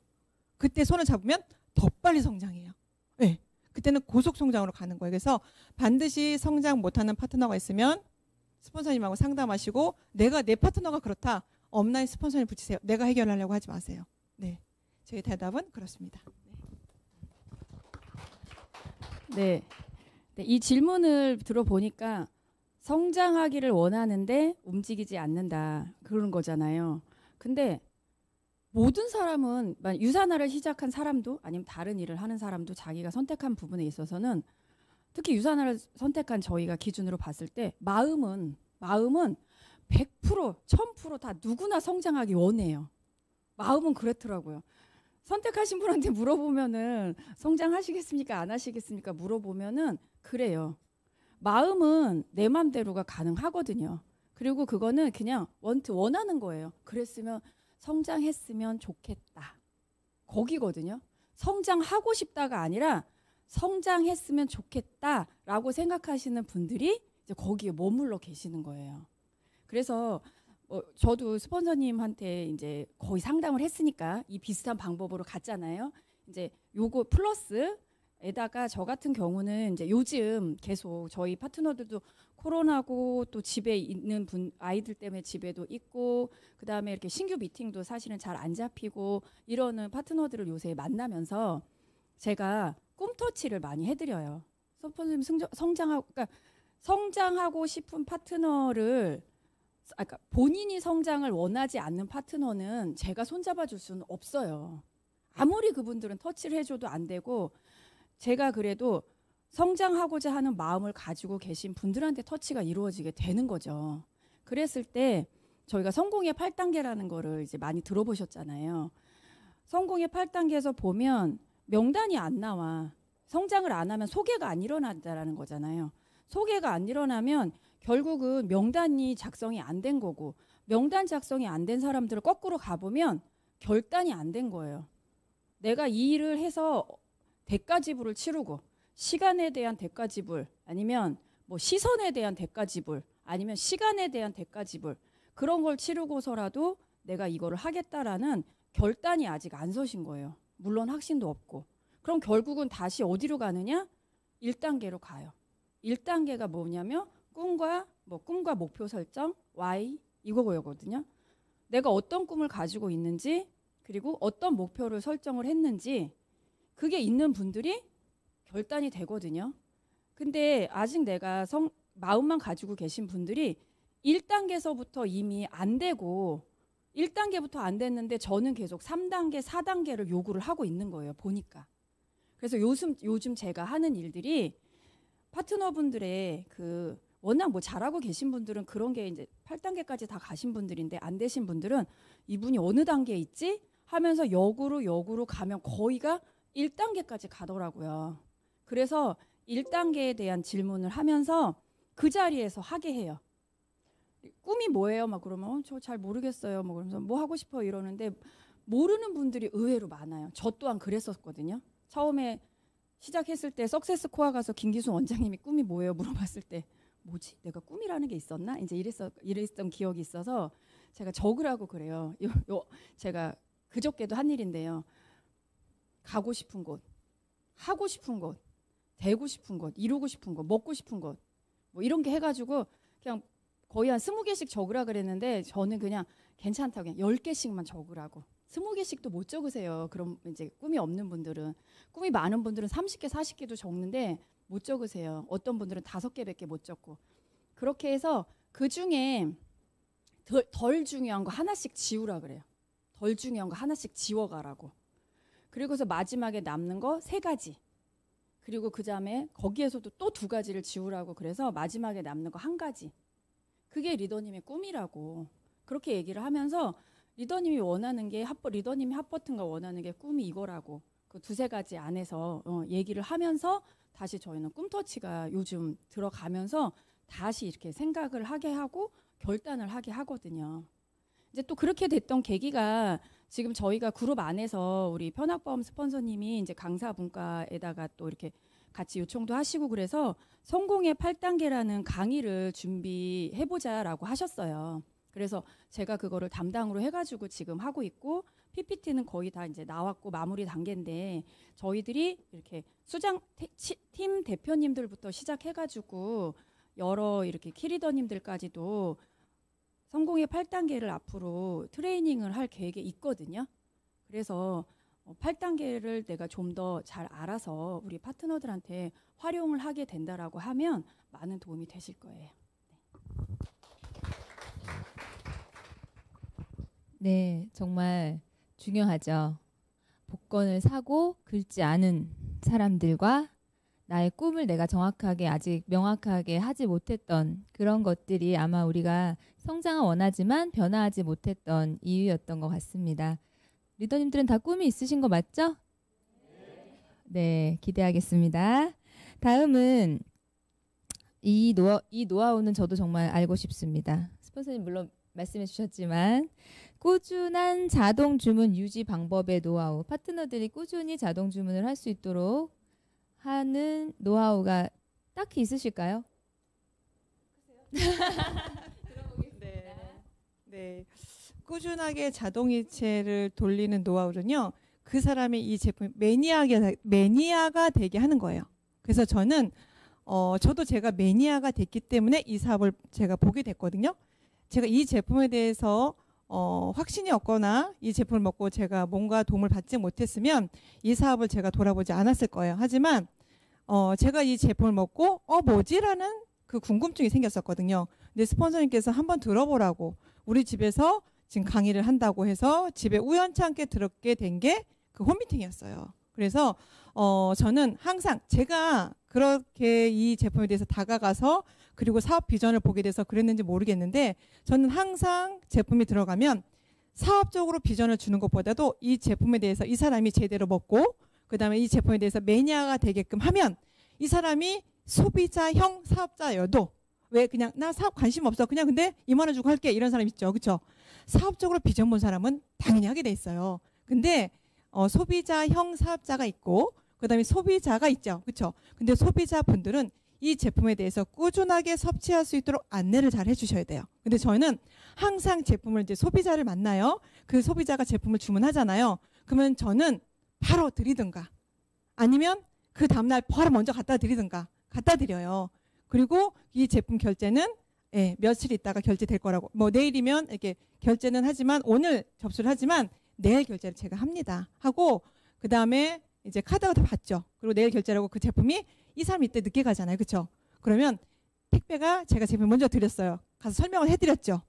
그때 손을 잡으면 더 빨리 성장해요. 네. 그때는 고속 성장으로 가는 거예요. 그래서 반드시 성장 못하는 파트너가 있으면 스폰서님하고 상담하시고 내가 내 파트너가 그렇다. 업라인 스폰서님 붙이세요. 내가 해결하려고 하지 마세요. 네, 제 대답은 그렇습니다. 네. 네, 이 질문을 들어보니까 성장하기를 원하는데 움직이지 않는다. 그런 거잖아요. 근데 모든 사람은 유산화를 시작한 사람도 아니면 다른 일을 하는 사람도 자기가 선택한 부분에 있어서는 특히 유산화를 선택한 저희가 기준으로 봤을 때 마음은 100%, 1000% 다 누구나 성장하기 원해요. 마음은 그렇더라고요. 선택하신 분한테 물어보면은 성장하시겠습니까? 안 하시겠습니까? 물어보면은 그래요. 마음은 내 맘대로가 가능하거든요. 그리고 그거는 그냥 원하는 거예요. 그랬으면 성장했으면 좋겠다. 거기거든요. 성장하고 싶다가 아니라 성장했으면 좋겠다라고 생각하시는 분들이 이제 거기에 머물러 계시는 거예요. 그래서 저도 스폰서님한테 이제 거의 상담을 했으니까 이 비슷한 방법으로 갔잖아요. 이제 요거 플러스에다가 저 같은 경우는 이제 요즘 계속 저희 파트너들도 코로나고 또 집에 있는 아이들 때문에 집에도 있고 그다음에 이렇게 신규 미팅도 사실은 잘 안 잡히고 이러는 파트너들을 요새 만나면서 제가 꿈터치를 많이 해드려요. 스폰서님 성장하고 싶은 파트너를 그러니까 본인이 성장을 원하지 않는 파트너는 제가 손잡아 줄 수는 없어요. 아무리 그분들은 터치를 해줘도 안 되고 제가 그래도 성장하고자 하는 마음을 가지고 계신 분들한테 터치가 이루어지게 되는 거죠. 그랬을 때 저희가 성공의 8단계라는 거를 이제 많이 들어보셨잖아요. 성공의 8단계에서 보면 명단이 안 나와. 성장을 안 하면 소개가 안 일어난다라는 거잖아요. 소개가 안 일어나면 결국은 명단이 작성이 안 된 거고, 명단 작성이 안 된 사람들을 거꾸로 가보면 결단이 안 된 거예요. 내가 이 일을 해서 대가 지불을 치르고, 시간에 대한 대가 지불, 아니면 뭐 시선에 대한 대가 지불, 아니면 시간에 대한 대가 지불, 그런 걸 치르고서라도 내가 이거를 하겠다라는 결단이 아직 안 서신 거예요. 물론 확신도 없고. 그럼 결국은 다시 어디로 가느냐? 1단계로 가요. 1단계가 뭐냐면 꿈과 목표 설정, why 이거거든요. 내가 어떤 꿈을 가지고 있는지, 그리고 어떤 목표를 설정을 했는지, 그게 있는 분들이 결단이 되거든요. 근데 아직 내가 마음만 가지고 계신 분들이 1단계서부터 이미 안 되고, 1단계부터 안 됐는데 저는 계속 3단계, 4단계를 요구를 하고 있는 거예요. 보니까. 그래서 요즘 제가 하는 일들이 파트너분들의 워낙 뭐 잘하고 계신 분들은 그런 게 이제 8단계까지 다 가신 분들인데, 안 되신 분들은 이분이 어느 단계에 있지? 하면서 역으로 가면 거의가 1단계까지 가더라고요. 그래서 1단계에 대한 질문을 하면서 그 자리에서 하게 해요. 꿈이 뭐예요? 막 그러면 저 잘 모르겠어요. 뭐 그러면서 뭐 하고 싶어 이러는데 모르는 분들이 의외로 많아요. 저 또한 그랬었거든요. 처음에 시작했을 때 석세스 코아 가서 김기수 원장님이 꿈이 뭐예요? 물어봤을 때 뭐지? 내가 꿈이라는 게 있었나? 이제 이랬던 기억이 있어서 제가 적으라고 그래요. 제가 그저께도 한 일인데요. 가고 싶은 곳, 하고 싶은 곳, 되고 싶은 곳, 이루고 싶은 곳, 먹고 싶은 곳, 뭐 이런 게 해가지고 그냥 거의 한 20개씩 적으라 그랬는데 저는 그냥 괜찮다고 그냥 10개씩만 적으라고. 20개씩도 못 적으세요. 그럼 이제 꿈이 없는 분들은. 꿈이 많은 분들은 30개, 40개도 적는데 못 적으세요. 어떤 분들은 5개밖에 못 적고. 그렇게 해서 그 중에 덜 중요한 거 하나씩 지우라 그래요. 덜 중요한 거 하나씩 지워가라고. 그리고서 마지막에 남는 거 3가지. 그리고 그 다음에 거기에서도 또 2가지를 지우라고. 그래서 마지막에 남는 거 1가지. 그게 리더님의 꿈이라고. 그렇게 얘기를 하면서 리더님이 원하는 게 리더님이 핫버튼가 원하는 게 꿈이 이거라고. 그 2-3가지 안에서 얘기를 하면서 다시 저희는 꿈터치가 요즘 들어가면서 다시 이렇게 생각을 하게 하고 결단을 하게 하거든요. 이제 또 그렇게 됐던 계기가 지금 저희가 그룹 안에서 우리 편학보험 스폰서님이 이제 강사 분과에다가 또 이렇게 같이 요청도 하시고 그래서 성공의 8단계라는 강의를 준비해보자라고 하셨어요. 그래서 제가 그거를 담당으로 해가지고 지금 하고 있고 PPT는 거의 다 이제 나왔고 마무리 단계인데 저희들이 이렇게 팀 대표님들부터 시작해가지고 여러 이렇게 키리더님들까지도 성공의 8단계를 앞으로 트레이닝을 할 계획에 있거든요. 그래서 8단계를 내가 좀 더 잘 알아서 우리 파트너들한테 활용을 하게 된다라고 하면 많은 도움이 되실 거예요. 네, 정말 중요하죠. 복권을 사고 긁지 않은 사람들과 나의 꿈을 내가 정확하게 아직 명확하게 하지 못했던 그런 것들이 아마 우리가 성장을 원하지만 변화하지 못했던 이유였던 것 같습니다. 리더님들은 다 꿈이 있으신 거 맞죠? 네, 기대하겠습니다. 다음은 이 노하우는 저도 정말 알고 싶습니다. 스폰서님 물론 말씀해 주셨지만 꾸준한 자동 주문 유지 방법의 노하우, 파트너들이 꾸준히 자동 주문을 할 수 있도록 하는 노하우가 딱히 있으실까요? 네. 꾸준하게 자동이체를 돌리는 노하우는요. 그 사람이 이 제품 매니아가 되게 하는 거예요. 그래서 저는 저도 제가 매니아가 됐기 때문에 이 사업을 제가 보게 됐거든요. 제가 이 제품에 대해서 확신이 없거나 이 제품을 먹고 제가 뭔가 도움을 받지 못했으면 이 사업을 제가 돌아보지 않았을 거예요. 하지만 제가 이 제품을 먹고 뭐지라는 그 궁금증이 생겼었거든요. 근데 스폰서님께서 한번 들어보라고 우리 집에서 지금 강의를 한다고 해서 집에 우연찮게 들었게 된 게 그 홈미팅이었어요. 그래서 저는 항상 제가 그렇게 이 제품에 대해서 다가가서 그리고 사업 비전을 보게 돼서 그랬는지 모르겠는데 저는 항상 제품이 들어가면 사업적으로 비전을 주는 것보다도 이 제품에 대해서 이 사람이 제대로 먹고 그다음에 이 제품에 대해서 매니아가 되게끔 하면 이 사람이 소비자형 사업자여도 왜 그냥 나 사업 관심 없어 그냥 근데 2만 원 주고 할게 이런 사람 있죠. 그렇죠? 사업적으로 비전 본 사람은 당연히 하게 돼 있어요. 근데 소비자형 사업자가 있고 그다음에 소비자가 있죠. 그렇죠? 근데 소비자분들은 이 제품에 대해서 꾸준하게 섭취할 수 있도록 안내를 잘 해주셔야 돼요. 근데 저는 항상 제품을 이제 소비자를 만나요. 그 소비자가 제품을 주문하잖아요. 그러면 저는 바로 드리든가 아니면 그 다음날 바로 먼저 갖다 드리든가 갖다 드려요. 그리고 이 제품 결제는 며칠 있다가 결제될 거라고 뭐 내일이면 이렇게 결제는 하지만 오늘 접수를 하지만 내일 결제를 제가 합니다. 하고 그 다음에 이제 카드가 다 받죠. 그리고 내일 결제라고 그 제품이 이 사람이 이때 늦게 가잖아요. 그렇죠? 그러면 택배가 제가 제품 먼저 드렸어요. 가서 설명을 해드렸죠.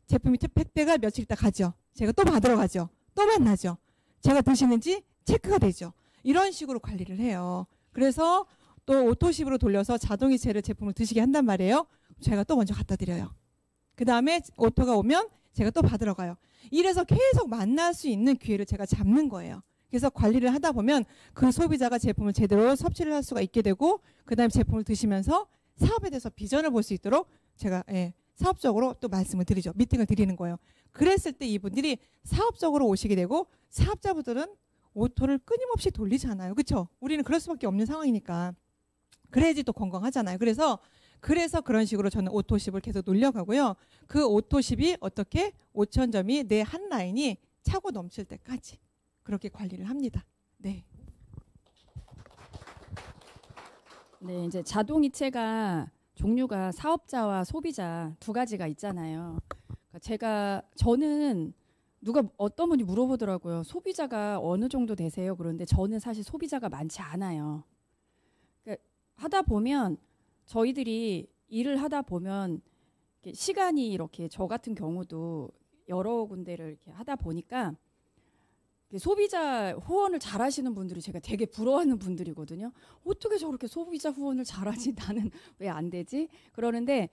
제품이 택배가 며칠 있다 가죠. 제가 또 받으러 가죠. 또 만나죠. 제가 드시는지 체크가 되죠. 이런 식으로 관리를 해요. 그래서 또 오토십으로 돌려서 자동이체를 제품을 드시게 한단 말이에요. 제가 또 먼저 갖다 드려요. 그 다음에 오토가 오면 제가 또 받으러 가요. 이래서 계속 만날 수 있는 기회를 제가 잡는 거예요. 그래서 관리를 하다 보면 그 소비자가 제품을 제대로 섭취를 할 수가 있게 되고 그 다음에 제품을 드시면서 사업에 대해서 비전을 볼 수 있도록 제가 사업적으로 또 말씀을 드리죠. 미팅을 드리는 거예요. 그랬을 때 이분들이 사업적으로 오시게 되고 사업자분들은 오토를 끊임없이 돌리잖아요. 그렇죠? 우리는 그럴 수밖에 없는 상황이니까. 그래야지 또 건강하잖아요. 그래서 그런 식으로 저는 오토십을 계속 놀려가고요. 그 오토십이 어떻게 5,000점이 내 한 라인이 차고 넘칠 때까지 그렇게 관리를 합니다. 네. 네, 이제 자동이체가 종류가 사업자와 소비자 두 가지가 있잖아요. 그러니까 저는 누가 어떤 분이 물어보더라고요. 소비자가 어느 정도 되세요? 그런데 저는 사실 소비자가 많지 않아요. 그러니까 하다 보면 저희들이 일을 하다 보면 시간이 이렇게 저 같은 경우도 여러 군데를 이렇게 하다 보니까 소비자 후원을 잘하시는 분들이 제가 되게 부러워하는 분들이거든요. 어떻게 저렇게 소비자 후원을 잘하지? 나는 왜 안 되지? 그러는데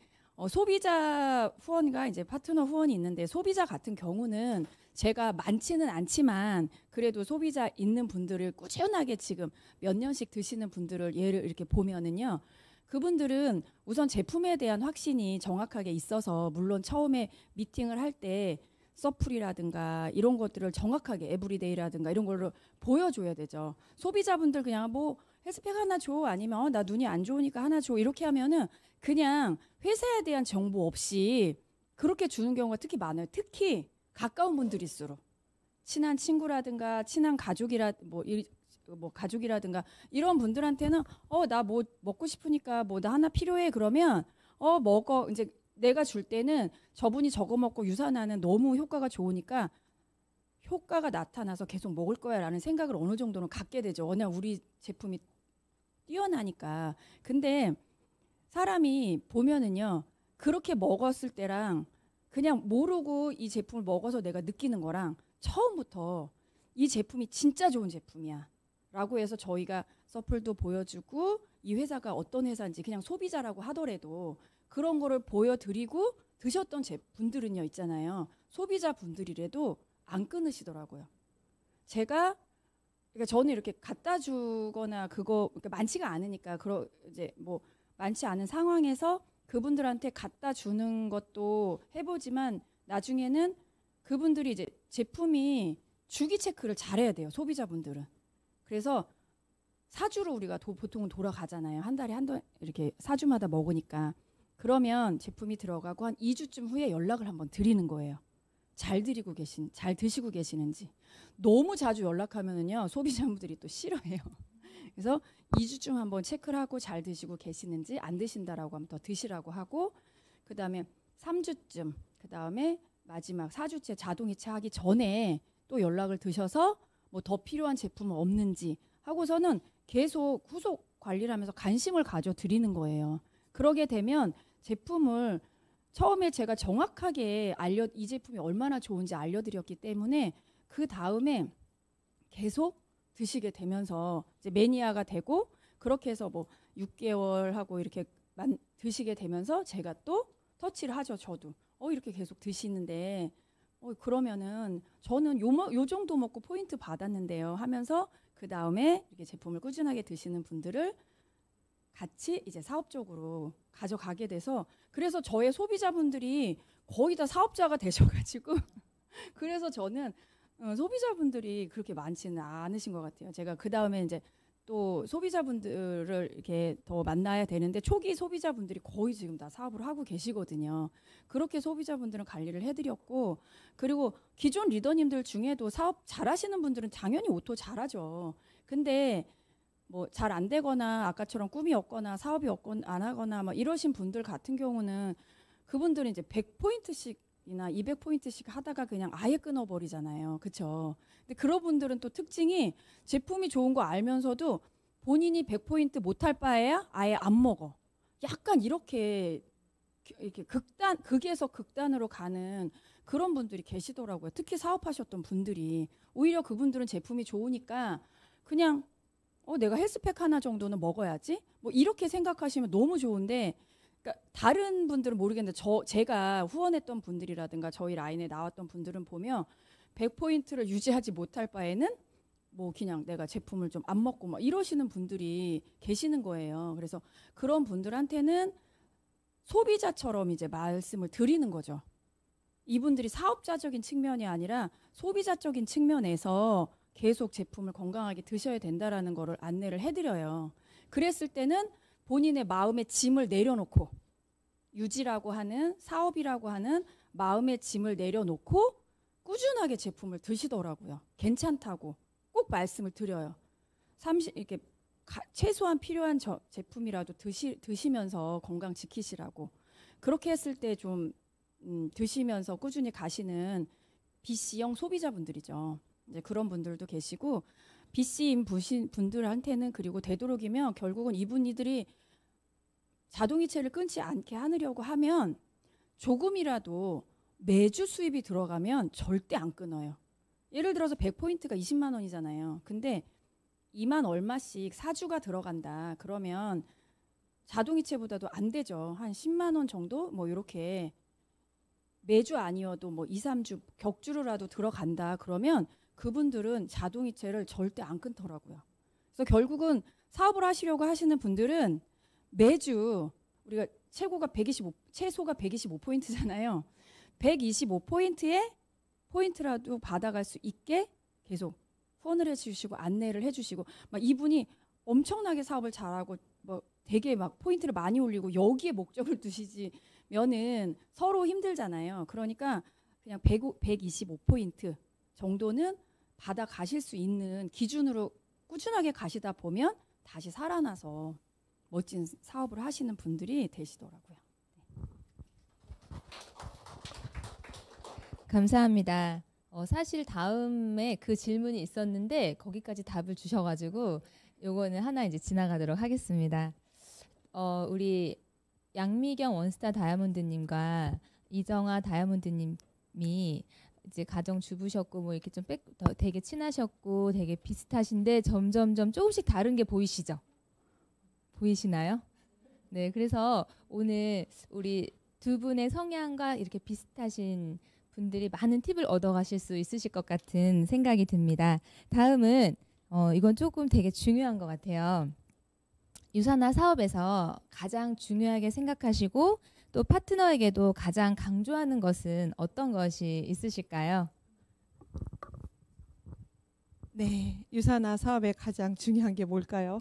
소비자 후원과 이제 파트너 후원이 있는데 소비자 같은 경우는 제가 많지는 않지만 그래도 소비자 있는 분들을 꾸준하게 지금 몇 년씩 드시는 분들을 예를 이렇게 보면은요. 그분들은 우선 제품에 대한 확신이 정확하게 있어서 물론 처음에 미팅을 할 때 서플이라든가 이런 것들을 정확하게 에브리데이라든가 이런 걸로 보여줘야 되죠. 소비자분들 그냥 뭐 헬스팩 하나 줘 아니면 나 눈이 안 좋으니까 하나 줘 이렇게 하면은 그냥 회사에 대한 정보 없이 그렇게 주는 경우가 특히 많아요. 특히 가까운 분들일수록 친한 친구라든가 친한 가족이라 뭐 가족이라든가 이런 분들한테는 나 뭐 먹고 싶으니까 뭐 나 하나 필요해 그러면 먹어 이제 내가 줄 때는 저분이 저거 먹고 유산하는 너무 효과가 좋으니까 효과가 나타나서 계속 먹을 거야라는 생각을 어느 정도는 갖게 되죠. 워낙 우리 제품이 뛰어나니까. 근데 사람이 보면은요. 그렇게 먹었을 때랑 그냥 모르고 이 제품을 먹어서 내가 느끼는 거랑 처음부터 이 제품이 진짜 좋은 제품이야 라고 해서 저희가 서플도 보여주고 이 회사가 어떤 회사인지 그냥 소비자라고 하더라도 그런 거를 보여드리고 드셨던 분들은요 있잖아요. 소비자분들이라도 안 끊으시더라고요. 그러니까 저는 이렇게 갖다 주거나 그거 많지가 않으니까 이제 뭐 많지 않은 상황에서 그분들한테 갖다 주는 것도 해보지만 나중에는 그분들이 이제 제품이 주기 체크를 잘해야 돼요. 소비자분들은. 그래서 사주로 우리가 보통은 돌아가잖아요. 한 달에 이렇게 사주마다 먹으니까. 그러면 제품이 들어가고 한 2주쯤 후에 연락을 한번 드리는 거예요. 잘 드시고 계시는지. 너무 자주 연락하면은요 소비자분들이 또 싫어해요. 그래서 2주쯤 한번 체크를 하고 잘 드시고 계시는지 안 드신다라고 하면 더 드시라고 하고 그 다음에 3주쯤 그 다음에 마지막 4주째 자동이체 하기 전에 또 연락을 드셔서 뭐 더 필요한 제품은 없는지 하고서는 계속 후속 관리를 하면서 관심을 가져 드리는 거예요. 그러게 되면 제품을 처음에 제가 정확하게 이 제품이 얼마나 좋은지 알려드렸기 때문에 그 다음에 계속 드시게 되면서 이제 매니아가 되고 그렇게 해서 뭐 6개월 하고 이렇게 드시게 되면서 제가 또 터치를 하죠. 저도 이렇게 계속 드시는데 그러면은 저는 요 정도 먹고 포인트 받았는데요 하면서 그 다음에 이렇게 제품을 꾸준하게 드시는 분들을 같이 이제 사업적으로 가져가게 돼서 그래서 저의 소비자분들이 거의 다 사업자가 되셔가지고 그래서 저는 소비자분들이 그렇게 많지는 않으신 것 같아요. 제가 그 다음에 이제 또 소비자분들을 이렇게 더 만나야 되는데 초기 소비자분들이 거의 지금 다 사업을 하고 계시거든요. 그렇게 소비자분들은 관리를 해드렸고 그리고 기존 리더님들 중에도 사업 잘하시는 분들은 당연히 오토 잘하죠. 근데 뭐 잘 안 되거나 아까처럼 꿈이 없거나 사업이 안 하거나 막 이러신 분들 같은 경우는 그분들은 이제 100포인트씩이나 200포인트씩 하다가 그냥 아예 끊어버리잖아요. 그렇죠? 근데 그런 분들은 또 특징이 제품이 좋은 거 알면서도 본인이 100포인트 못할 바에야 아예 안 먹어. 약간 이렇게 극에서 극단으로 가는 그런 분들이 계시더라고요. 특히 사업하셨던 분들이 오히려 그분들은 제품이 좋으니까 그냥 내가 헬스팩 하나 정도는 먹어야지 뭐 이렇게 생각하시면 너무 좋은데 그러니까 다른 분들은 모르겠는데 제가 후원했던 분들이라든가 저희 라인에 나왔던 분들은 보면 100포인트를 유지하지 못할 바에는 뭐 그냥 내가 제품을 좀 안 먹고 막 이러시는 분들이 계시는 거예요. 그래서 그런 분들한테는 소비자처럼 이제 말씀을 드리는 거죠. 이분들이 사업자적인 측면이 아니라 소비자적인 측면에서 계속 제품을 건강하게 드셔야 된다라는 거를 안내를 해드려요. 그랬을 때는 본인의 마음의 짐을 내려놓고 유지라고 하는 사업이라고 하는 마음의 짐을 내려놓고 꾸준하게 제품을 드시더라고요. 괜찮다고 꼭 말씀을 드려요. 이렇게 최소한 필요한 제품이라도 드시면서 건강 지키시라고. 그렇게 했을 때 좀 드시면서 꾸준히 가시는 BC형 소비자분들이죠. 이제 그런 분들도 계시고 BC인 분들한테는 그리고 되도록이면 결국은 이분들이 자동이체를 끊지 않게 하려고 하면 조금이라도 매주 수입이 들어가면 절대 안 끊어요. 예를 들어서 100포인트가 20만 원이잖아요. 근데 2만 얼마씩 4주가 들어간다. 그러면 자동이체보다도 안 되죠. 한 10만 원 정도 뭐 이렇게 매주 아니어도 뭐 2, 3주 격주로라도 들어간다. 그러면 그분들은 자동이체를 절대 안 끊더라고요. 그래서 결국은 사업을 하시려고 하시는 분들은 매주 우리가 최소가 125포인트잖아요. 125포인트에 포인트라도 받아갈 수 있게 계속 후원을 해주시고 안내를 해주시고 막 이분이 엄청나게 사업을 잘하고 뭐 되게 막 포인트를 많이 올리고 여기에 목적을 두시면은 서로 힘들잖아요. 그러니까 그냥 125포인트 정도는 받아 가실 수 있는 기준으로 꾸준하게 가시다 보면 다시 살아나서 멋진 사업을 하시는 분들이 되시더라고요. 감사합니다. 사실 다음에 그 질문이 있었는데 거기까지 답을 주셔가지고 요거는 하나 이제 지나가도록 하겠습니다. 우리 양미경 원스타 다이아몬드님과 이정아 다이아몬드님이 이제 가정 주부셨고 뭐 이렇게 좀 되게 친하셨고 되게 비슷하신데 점점점 조금씩 다른 게 보이시죠? 보이시나요? 네, 그래서 오늘 우리 두 분의 성향과 이렇게 비슷하신 분들이 많은 팁을 얻어가실 수 있으실 것 같은 생각이 듭니다. 다음은 이건 조금 되게 중요한 것 같아요. 유산화 사업에서 가장 중요하게 생각하시고 또 파트너에게도 가장 강조하는 것은 어떤 것이 있으실까요? 네, 유산화 사업의 가장 중요한 게 뭘까요?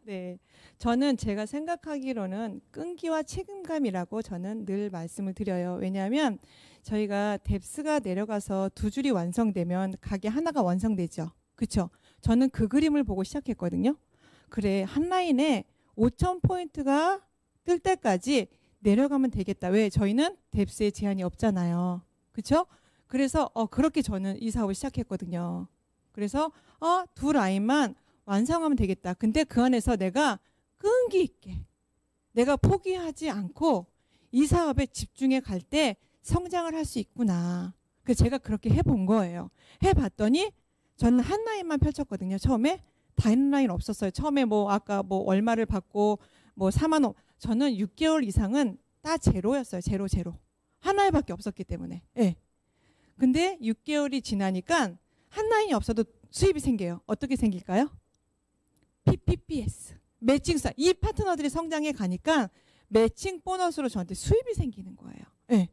네, 저는 제가 생각하기로는 끈기와 책임감이라고 저는 늘 말씀을 드려요. 왜냐하면 저희가 뎁스가 내려가서 2줄이 완성되면 가게 하나가 완성되죠. 그렇죠? 저는 그 그림을 보고 시작했거든요. 그래, 한 라인에 5,000포인트가 뜰 때까지 내려가면 되겠다. 왜? 저희는 뎁스에 제한이 없잖아요. 그렇죠? 그래서 그렇게 저는 이 사업을 시작했거든요. 그래서 2 라인만 완성하면 되겠다. 근데 그 안에서 내가 끈기 있게 내가 포기하지 않고 이 사업에 집중해 갈 때 성장을 할 수 있구나. 그래서 제가 그렇게 해본 거예요. 해봤더니 저는 한 라인만 펼쳤거든요. 처음에 타임라인 없었어요. 처음에 뭐 아까 뭐 얼마를 받고 뭐 4만 원. 저는 6개월 이상은 다 제로였어요. 제로. 하나에밖에 없었기 때문에. 예. 근데 6개월이 지나니까 한 라인이 없어도 수입이 생겨요. 어떻게 생길까요? PPPS. 매칭사. 이 파트너들이 성장해 가니까 매칭 보너스로 저한테 수입이 생기는 거예요. 예.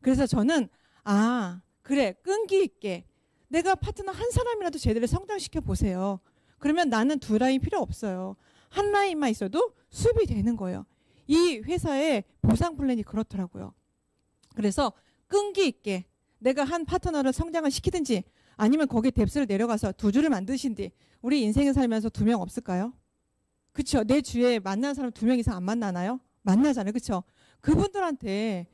그래서 저는 그래. 끈기 있게 내가 파트너 한 사람이라도 제대로 성장시켜 보세요. 그러면 나는 두 라인 필요 없어요. 한 라인만 있어도 수입이 되는 거예요. 이 회사의 보상 플랜이 그렇더라고요. 그래서 끈기 있게 내가 한 파트너를 성장을 시키든지 아니면 거기에 뎁스를 내려가서 두 줄을 만드신디. 우리 인생을 살면서 2명 없을까요? 그렇죠. 내 주위에 만나는 사람 2명 이상 안 만나나요? 만나잖아요. 그렇죠. 그분들한테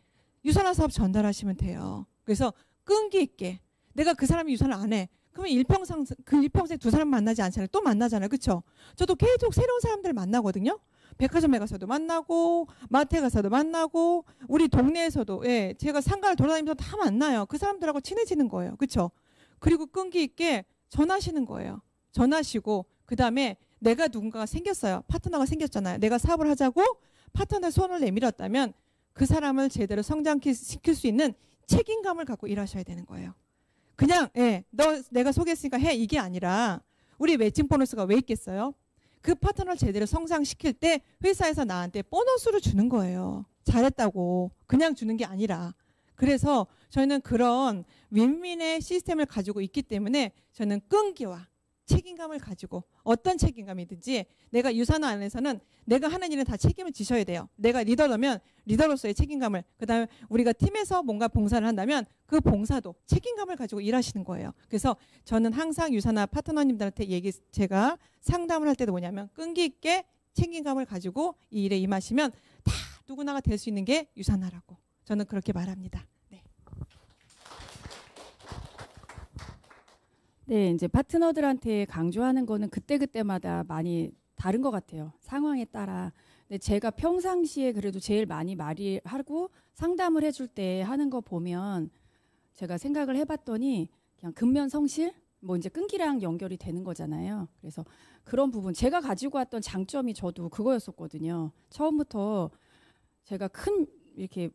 유산화 사업 전달하시면 돼요. 그래서 끈기 있게 내가 그 사람이 유산을 안 해. 그러면 일평생 두 사람 만나지 않잖아요. 또 만나잖아요. 그렇죠? 저도 계속 새로운 사람들을 만나거든요. 백화점에 가서도 만나고 마트에 가서도 만나고 우리 동네에서도 제가 상가를 돌아다니면서 다 만나요. 그 사람들하고 친해지는 거예요. 그렇죠? 그리고 끈기 있게 전하시는 거예요. 전하시고 그다음에 내가 누군가가 생겼어요. 파트너가 생겼잖아요. 내가 사업을 하자고 파트너의 손을 내밀었다면 그 사람을 제대로 성장시킬 수 있는 책임감을 갖고 일하셔야 되는 거예요. 그냥 너 내가 소개했으니까 해 이게 아니라 우리 매칭 보너스가 왜 있겠어요? 그 파트너를 제대로 성장시킬 때 회사에서 나한테 보너스를 주는 거예요. 잘했다고 그냥 주는 게 아니라. 그래서 저희는 그런 윈윈의 시스템을 가지고 있기 때문에 저는 끈기와 책임감을 가지고 어떤 책임감이든지 내가 유산화 안에서는 내가 하는 일은 다 책임을 지셔야 돼요. 내가 리더라면 리더로서의 책임감을, 그다음에 우리가 팀에서 뭔가 봉사를 한다면 그 봉사도 책임감을 가지고 일하시는 거예요. 그래서 저는 항상 유산화 파트너님들한테 제가 상담을 할 때도 뭐냐면 끈기 있게 책임감을 가지고 이 일에 임하시면 다 누구나가 될 수 있는 게 유산화라고 저는 그렇게 말합니다. 네, 이제 파트너들한테 강조하는 거는 그때그때마다 많이 다른 것 같아요. 상황에 따라. 근데 제가 평상시에 그래도 제일 많이 말하고 상담을 해줄 때 하는 거 보면 제가 생각을 해봤더니 그냥 근면성실? 뭐 이제 끈기랑 연결이 되는 거잖아요. 그래서 그런 부분, 제가 가지고 왔던 장점이 저도 그거였었거든요. 처음부터 제가 이렇게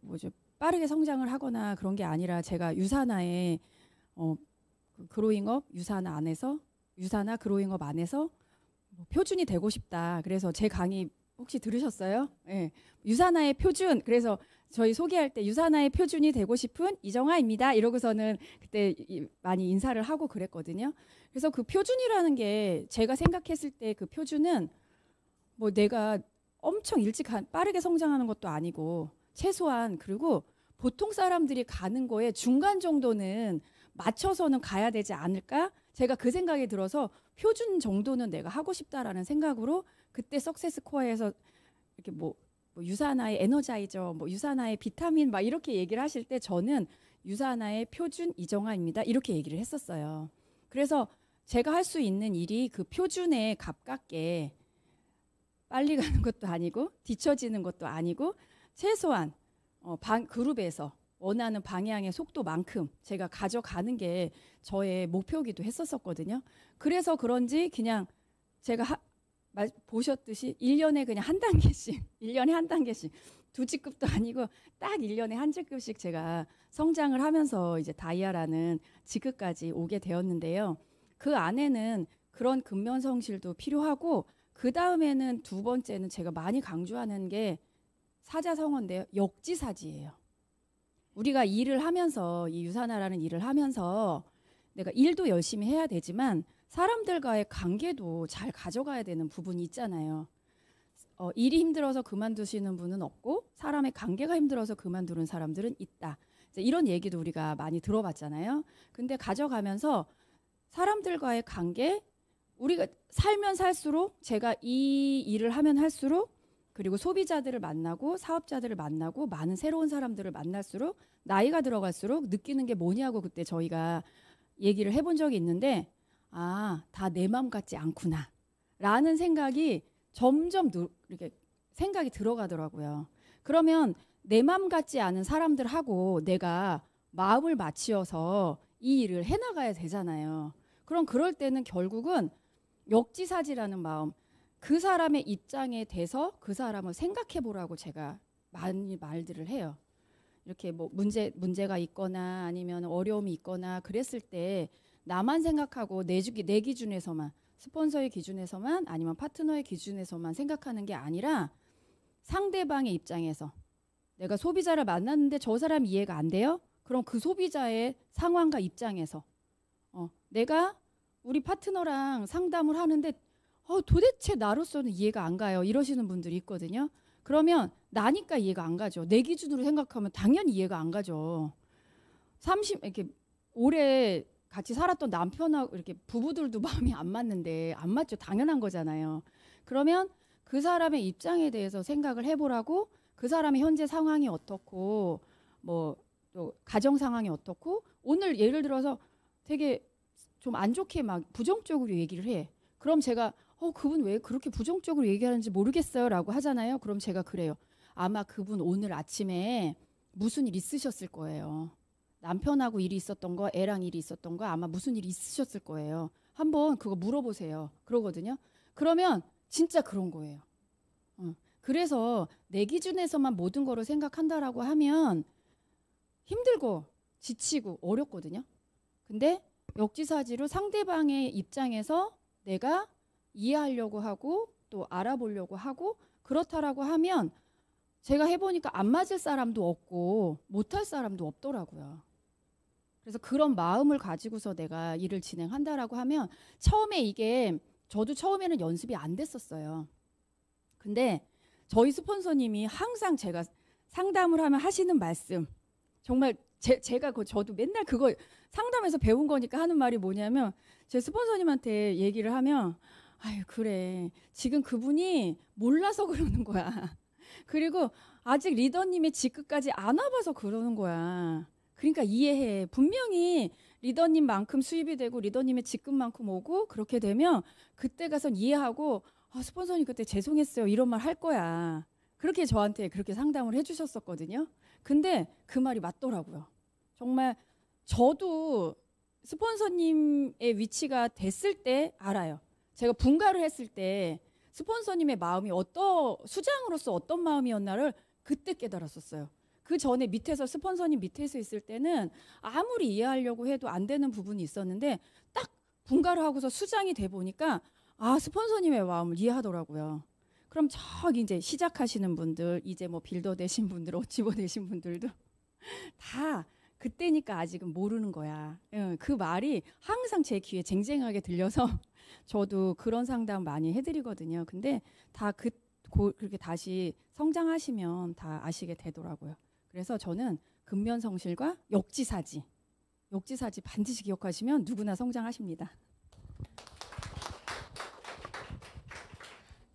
빠르게 성장을 하거나 그런 게 아니라 제가 유산화에 그로잉업 유산화 그로잉업 안에서 표준이 되고 싶다. 그래서 제 강의 혹시 들으셨어요? 네. 유산화의 표준. 그래서 저희 소개할 때 유산화의 표준이 되고 싶은 이정아입니다. 이러고서는 그때 많이 인사를 하고 그랬거든요. 그래서 그 표준이라는 게 제가 생각했을 때 그 표준은 뭐 내가 엄청 일찍 빠르게 성장하는 것도 아니고 최소한 그리고 보통 사람들이 가는 거에 중간 정도는 맞춰서는 가야 되지 않을까? 제가 그 생각이 들어서 표준 정도는 내가 하고 싶다라는 생각으로 그때 석세스 코어에서 이렇게 뭐 유산화의 에너자이저, 뭐 유산화의 비타민 막 이렇게 얘기를 하실 때 저는 유산화의 표준 이정아입니다. 이렇게 얘기를 했었어요. 그래서 제가 할 수 있는 일이 그 표준에 가깝게 빨리 가는 것도 아니고 뒤처지는 것도 아니고 최소한 그룹에서 원하는 방향의 속도만큼 제가 가져가는 게 저의 목표이기도 했었거든요. 그래서 그런지 그냥 제가 보셨듯이 1년에 그냥 한 단계씩 1년에 한 단계씩 2직급도 아니고 딱 1년에 한 직급씩 제가 성장을 하면서 이제 다이아라는 직급까지 오게 되었는데요. 그 안에는 그런 근면성실도 필요하고 그 다음에는 두 번째는 제가 많이 강조하는 게 사자성어인데요. 역지사지예요. 우리가 일을 하면서 이 유산화라는 일을 하면서 내가 일도 열심히 해야 되지만 사람들과의 관계도 잘 가져가야 되는 부분이 있잖아요. 일이 힘들어서 그만두시는 분은 없고 사람의 관계가 힘들어서 그만두는 사람들은 있다. 이런 얘기도 우리가 많이 들어봤잖아요. 근데 가져가면서 사람들과의 관계, 우리가 살면 살수록 제가 이 일을 하면 할수록 그리고 소비자들을 만나고 사업자들을 만나고 많은 새로운 사람들을 만날수록 나이가 들어갈수록 느끼는 게 뭐냐고 그때 저희가 얘기를 해본 적이 있는데 다 내 마음 같지 않구나 라는 생각이 점점 이렇게 생각이 들어가더라고요. 그러면 내 마음 같지 않은 사람들하고 내가 마음을 맞추어서 이 일을 해나가야 되잖아요. 그럼 그럴 때는 결국은 역지사지라는 마음, 그 사람의 입장에 대해서 그 사람을 생각해 보라고 제가 많이 말들을 해요. 이렇게 뭐 문제가 있거나 아니면 어려움이 있거나 그랬을 때 나만 생각하고 내 기준에서만, 스폰서의 기준에서만 아니면 파트너의 기준에서만 생각하는 게 아니라 상대방의 입장에서, 내가 소비자를 만났는데 저 사람이 이해가 안 돼요? 그럼 그 소비자의 상황과 입장에서 내가 우리 파트너랑 상담을 하는데 도대체 나로서는 이해가 안 가요, 이러시는 분들이 있거든요. 그러면 나니까 이해가 안 가죠. 내 기준으로 생각하면 당연히 이해가 안 가죠. 이렇게 오래 같이 살았던 남편하고 이렇게 부부들도 마음이 안 맞는데 안 맞죠. 당연한 거잖아요. 그러면 그 사람의 입장에 대해서 생각을 해보라고, 그 사람의 현재 상황이 어떻고 뭐 또 가정 상황이 어떻고, 오늘 예를 들어서 되게 좀 안 좋게 막 부정적으로 얘기를 해. 그럼 제가 그분 왜 그렇게 부정적으로 얘기하는지 모르겠어요 라고 하잖아요. 그럼 제가 그래요. 아마 그분 오늘 아침에 무슨 일 있으셨을 거예요. 남편하고 일이 있었던 거, 애랑 일이 있었던 거, 아마 무슨 일이 있으셨을 거예요. 한번 그거 물어보세요. 그러거든요. 그러면 진짜 그런 거예요. 그래서 내 기준에서만 모든 거를 생각한다라고 하면 힘들고 지치고 어렵거든요. 근데 역지사지로 상대방의 입장에서 내가 이해하려고 하고 또 알아보려고 하고 그렇다라고 하면 제가 해보니까 안 맞을 사람도 없고 못할 사람도 없더라고요. 그래서 그런 마음을 가지고서 내가 일을 진행한다라고 하면, 처음에 이게 저도 처음에는 연습이 안 됐었어요. 근데 저희 스폰서님이 항상 제가 상담을 하면 하시는 말씀, 정말 제가 저도 맨날 그거 상담에서 배운 거니까 하는 말이 뭐냐면, 제 스폰서님한테 얘기를 하면 아유 그래, 지금 그분이 몰라서 그러는 거야. 그리고 아직 리더님의 직급까지 안 와봐서 그러는 거야. 그러니까 이해해. 분명히 리더님만큼 수입이 되고 리더님의 직급만큼 오고 그렇게 되면 그때 가선 이해하고 스폰서님 그때 죄송했어요 이런 말 할 거야. 그렇게 저한테 그렇게 상담을 해주셨었거든요. 근데 그 말이 맞더라고요. 정말 저도 스폰서님의 위치가 됐을 때 알아요. 제가 분가를 했을 때 스폰서님의 마음이 수장으로서 어떤 마음이었나를 그때 깨달았었어요. 그 전에 밑에서 스폰서님 밑에서 있을 때는 아무리 이해하려고 해도 안 되는 부분이 있었는데 딱 분가를 하고서 수장이 돼 보니까 스폰서님의 마음을 이해하더라고요. 그럼 저기 이제 시작하시는 분들, 이제 뭐 빌더 되신 분들, 어치버 되신 분들도 다 그때니까 아직은 모르는 거야. 그 말이 항상 제 귀에 쟁쟁하게 들려서 저도 그런 상담 많이 해드리거든요. 근데 다 그렇게 다시 성장하시면 다 아시게 되더라고요. 그래서 저는 근면성실과 역지사지 반드시 기억하시면 누구나 성장하십니다.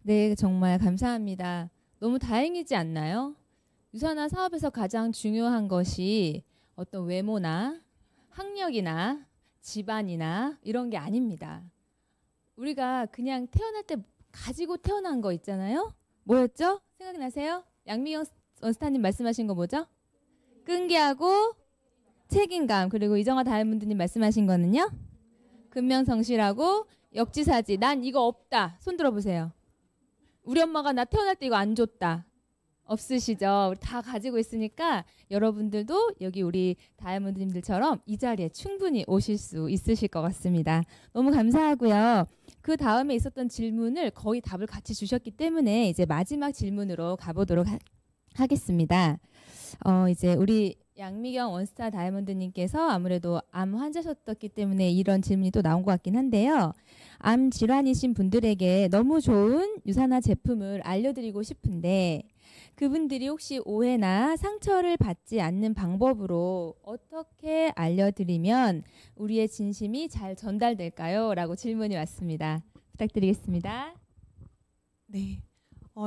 네, 정말 감사합니다. 너무 다행이지 않나요? 유산화 사업에서 가장 중요한 것이 어떤 외모나 학력이나 집안이나 이런 게 아닙니다. 우리가 그냥 태어날 때 가지고 태어난 거 있잖아요. 뭐였죠? 생각나세요? 양미경 원스타님 말씀하신 거 뭐죠? 끈기하고 책임감. 그리고 이정화 다이아몬드님 말씀하신 거는요? 근면성실하고 역지사지. 난 이거 없다. 손 들어보세요. 우리 엄마가 나 태어날 때 이거 안 줬다. 없으시죠? 우리 다 가지고 있으니까 여러분들도 여기 우리 다이아몬드님들처럼 이 자리에 충분히 오실 수 있으실 것 같습니다. 너무 감사하고요. 그 다음에 있었던 질문을 거의 답을 같이 주셨기 때문에 이제 마지막 질문으로 가보도록 하겠습니다. 이제 우리 양미경 원스타 다이아몬드님께서 아무래도 암 환자셨기 때문에 이런 질문이 또 나온 것 같긴 한데요. 암 질환이신 분들에게 너무 좋은 유산화 제품을 알려드리고 싶은데 그분들이 혹시 오해나 상처를 받지 않는 방법으로 어떻게 알려드리면 우리의 진심이 잘 전달될까요? 라고 질문이 왔습니다. 부탁드리겠습니다. 네.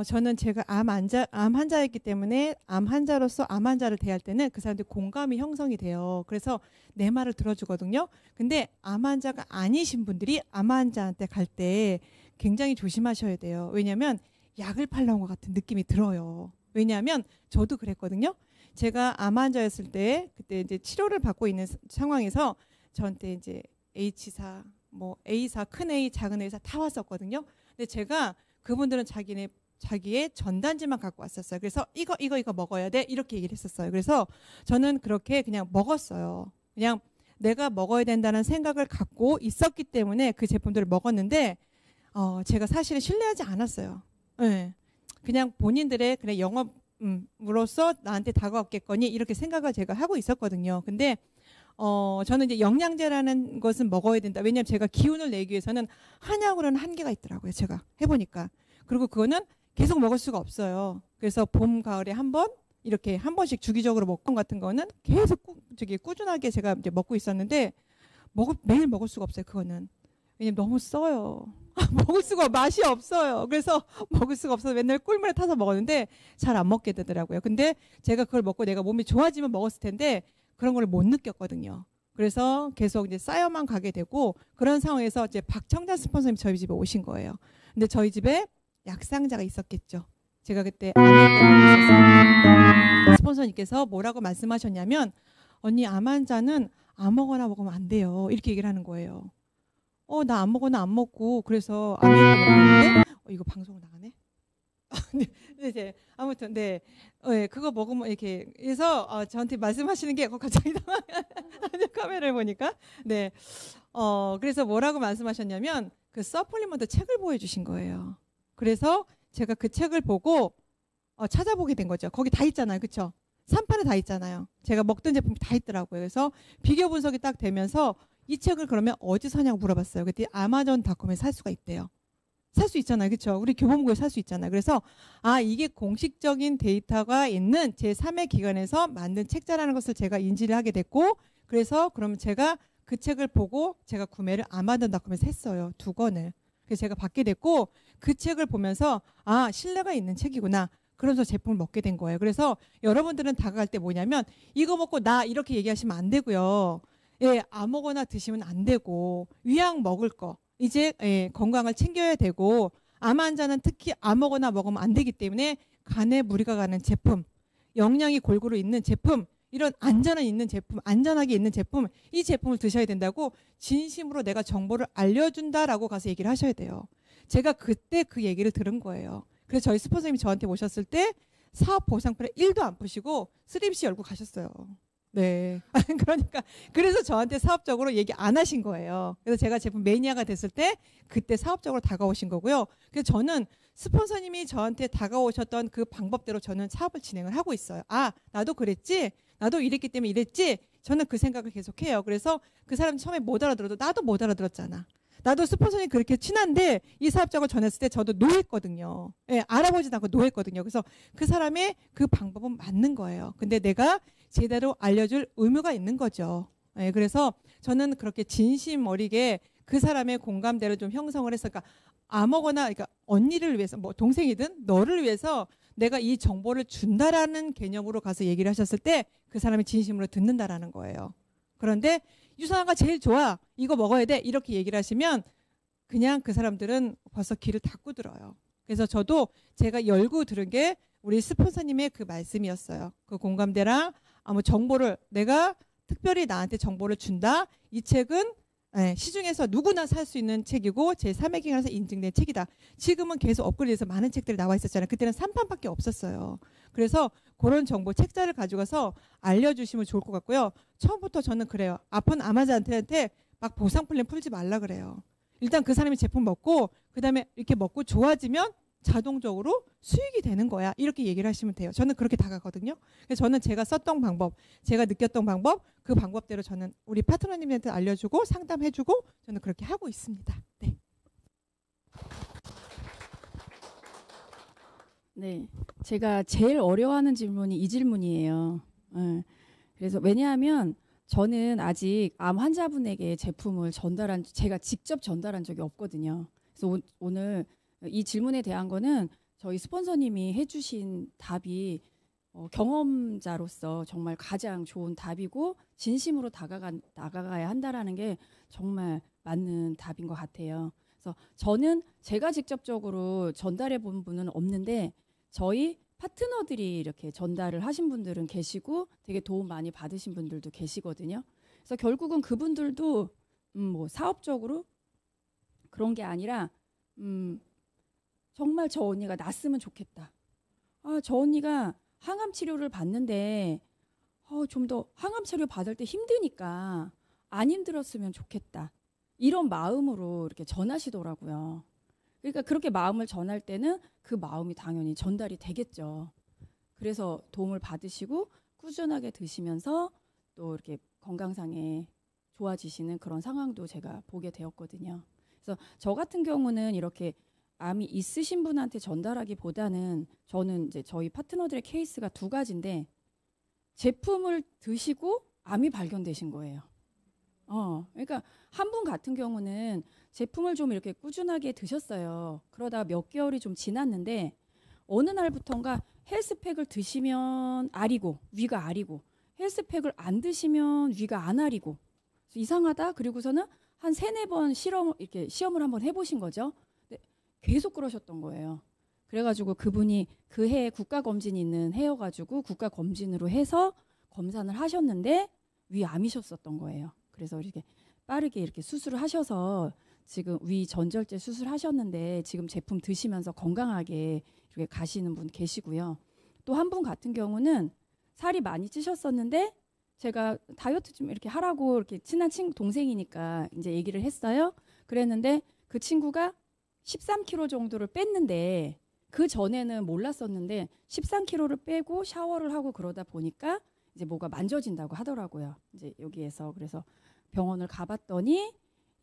저는 제가 암 환자였기 때문에 암 환자로서 암 환자를 대할 때는 그 사람들 공감이 형성이 돼요. 그래서 내 말을 들어주거든요. 근데 암 환자가 아니신 분들이 암 환자한테 갈 때 굉장히 조심하셔야 돼요. 왜냐하면 약을 팔러온 것 같은 느낌이 들어요. 왜냐하면 저도 그랬거든요. 제가 암 환자였을 때 그때 이제 치료를 받고 있는 상황에서 저한테 이제 H사 뭐 A사, 큰 A, 작은 A사 다 왔었거든요. 근데 제가 그분들은 자기의 전단지만 갖고 왔었어요. 그래서 이거 먹어야 돼 이렇게 얘기를 했었어요. 그래서 저는 그렇게 그냥 먹었어요. 그냥 내가 먹어야 된다는 생각을 갖고 있었기 때문에 그 제품들을 먹었는데 제가 사실은 신뢰하지 않았어요. 네. 그냥 본인들의 그냥 영업으로서 나한테 다가왔겠거니 이렇게 생각을 제가 하고 있었거든요. 근데 저는 이제 영양제라는 것은 먹어야 된다. 왜냐하면 제가 기운을 내기 위해서는 한약으로는 한계가 있더라고요. 제가 해보니까. 그리고 그거는 계속 먹을 수가 없어요. 그래서 봄, 가을에 한 번 이렇게 한 번씩 주기적으로 먹던 같은 거는 계속 꾸준하게 제가 이제 먹고 있었는데 매일 먹을 수가 없어요. 그거는. 왜냐면 너무 써요. 먹을 수가 맛이 없어요. 그래서 먹을 수가 없어서 맨날 꿀물에 타서 먹었는데 잘 안 먹게 되더라고요. 근데 제가 그걸 먹고 내가 몸이 좋아지면 먹었을 텐데 그런 걸 못 느꼈거든요. 그래서 계속 이제 쌓여만 가게 되고 그런 상황에서 이제 박청자 스폰서님 저희 집에 오신 거예요. 근데 저희 집에 약상자가 있었겠죠. 제가 그때 암에 있었어요. 스폰서님께서 뭐라고 말씀하셨냐면 언니 암 환자는 아무거나 먹으면 안 돼요. 이렇게 얘기를 하는 거예요. 나 아무거나 안 먹고 그래서 암에 먹었는데 이거 방송 나가네. 네, 아무튼 네, 그거 먹으면 이렇게 해서 저한테 말씀하시는 게 갑자기 카메라를 보니까 네, 그래서 뭐라고 말씀하셨냐면 그 서플리먼트 책을 보여주신 거예요. 그래서 제가 그 책을 보고 찾아보게 된 거죠. 거기 다 있잖아요, 그렇죠? 3판에 다 있잖아요. 제가 먹던 제품이 다 있더라고요. 그래서 비교 분석이 딱 되면서 이 책을 그러면 어디서 사냐고 물어봤어요. 그때 아마존닷컴에 살 수가 있대요. 살 수 있잖아요. 그렇죠? 우리 교보문고에 살 수 있잖아요. 그래서 이게 공식적인 데이터가 있는 제3의 기관에서 만든 책자라는 것을 제가 인지를 하게 됐고 그래서 그러면 제가 그 책을 보고 제가 구매를 아마존닷컴에서 했어요. 2권을. 그래서 제가 받게 됐고 그 책을 보면서 신뢰가 있는 책이구나. 그래서 제품을 먹게 된 거예요. 그래서 여러분들은 다가갈 때 뭐냐면 이거 먹고 나 이렇게 얘기하시면 안 되고요. 예, 아무거나 드시면 안 되고 위약 먹을 거 이제 건강을 챙겨야 되고 암 환자는 특히 아무거나 먹으면 안 되기 때문에 간에 무리가 가는 제품, 영양이 골고루 있는 제품, 이런 안전하게 있는 제품, 이 제품을 드셔야 된다고 진심으로 내가 정보를 알려준다라고 가서 얘기를 하셔야 돼요. 제가 그때 그 얘기를 들은 거예요. 그래서 저희 스폰서님이 저한테 오셨을 때 사업 보상표를 1도 안 푸시고 쓰림씨 열고 가셨어요. 네. 그러니까 그래서 저한테 사업적으로 얘기 안 하신 거예요. 그래서 제가 제품 매니아가 됐을 때 그때 사업적으로 다가오신 거고요. 그래서 저는 스폰서님이 저한테 다가오셨던 그 방법대로 저는 사업을 진행을 하고 있어요. 나도 그랬지? 나도 이랬기 때문에 이랬지? 저는 그 생각을 계속해요. 그래서 그 사람이 처음에 못 알아들어도 나도 못 알아들었잖아. 나도 스폰서님 그렇게 친한데 이 사업적으로 전했을 때 저도 노했거든요. 예, 알아보지도 않고 노했거든요. 그래서 그 사람의 그 방법은 맞는 거예요. 근데 내가 제대로 알려줄 의무가 있는 거죠. 예, 그래서 저는 그렇게 진심 어리게 그 사람의 공감대를 좀 형성을 해서 그러니까 그러니까 언니를 위해서 뭐 동생이든 너를 위해서 내가 이 정보를 준다라는 개념으로 가서 얘기를 하셨을 때 그 사람이 진심으로 듣는다라는 거예요. 그런데 유산화가 제일 좋아. 이거 먹어야 돼. 이렇게 얘기를 하시면 그냥 그 사람들은 벌써 귀를 닫고 들어요. 그래서 저도 제가 열고 들은 게 우리 스폰서님의 그 말씀이었어요. 그 공감대랑 정보를 내가 특별히 나한테 정보를 준다. 이 책은 시중에서 누구나 살 수 있는 책이고 제3의 기관에서 인증된 책이다. 지금은 계속 업그레이드해서 많은 책들이 나와 있었잖아요. 그때는 3판밖에 없었어요. 그래서 그런 정보 책자를 가져가서 알려주시면 좋을 것 같고요. 처음부터 저는 그래요. 아픈 아마존한테 막 보상 플랜 풀지 말라 그래요. 일단 그 사람이 제품 먹고 그다음에 이렇게 먹고 좋아지면 자동적으로 수익이 되는 거야. 이렇게 얘기를 하시면 돼요. 저는 그렇게 다가거든요. 그래서 저는 제가 썼던 방법, 제가 느꼈던 방법, 그 방법대로 저는 우리 파트너님한테 알려주고 상담해주고 저는 그렇게 하고 있습니다. 네. 네, 제가 제일 어려워하는 질문이 이 질문이에요. 그래서 왜냐하면 저는 아직 암 환자분에게 제품을 제가 직접 전달한 적이 없거든요. 그래서 오늘 이 질문에 대한 거는 저희 스폰서님이 해주신 답이 경험자로서 정말 가장 좋은 답이고 진심으로 다가가야 한다라는 게 정말 맞는 답인 것 같아요. 그래서 저는 제가 직접적으로 전달해 본 분은 없는데 저희 파트너들이 이렇게 전달을 하신 분들은 계시고 되게 도움 많이 받으신 분들도 계시거든요. 그래서 결국은 그분들도 뭐 사업적으로 그런 게 아니라 정말 저 언니가 낫으면 좋겠다. 아, 저 언니가 항암 치료를 받는데 좀 더 항암 치료 받을 때 힘드니까 안 힘들었으면 좋겠다. 이런 마음으로 이렇게 전하시더라고요. 그러니까 그렇게 마음을 전할 때는 그 마음이 당연히 전달이 되겠죠. 그래서 도움을 받으시고 꾸준하게 드시면서 또 이렇게 건강상에 좋아지시는 그런 상황도 제가 보게 되었거든요. 그래서 저 같은 경우는 이렇게 암이 있으신 분한테 전달하기보다는 저는 이제 저희 파트너들의 케이스가 두 가지인데 제품을 드시고 암이 발견되신 거예요. 그러니까 한 분 같은 경우는 제품을 좀 이렇게 꾸준하게 드셨어요. 그러다 몇 개월이 좀 지났는데 어느 날부턴가 헬스팩을 드시면 아리고 위가 아리고 헬스팩을 안 드시면 위가 안 아리고 이상하다. 그리고서는 한 3-4번 시험을 한번 해보신 거죠. 근데 계속 그러셨던 거예요. 그래가지고 그분이 그 해에 국가검진이 있는 해여가지고 국가검진으로 해서 검사를 하셨는데 위암이셨었던 거예요. 그래서 이렇게 빠르게 이렇게 수술을 하셔서 지금 위 전절제 수술하셨는데 지금 제품 드시면서 건강하게 이렇게 가시는 분 계시고요. 또 한 분 같은 경우는 살이 많이 찌셨었는데 제가 다이어트 좀 이렇게 하라고 이렇게 친한 동생이니까 이제 얘기를 했어요. 그랬는데 그 친구가 13kg 정도를 뺐는데 그 전에는 몰랐었는데 13kg를 빼고 샤워를 하고 그러다 보니까 이제 뭐가 만져진다고 하더라고요. 이제 여기에서 그래서 병원을 가봤더니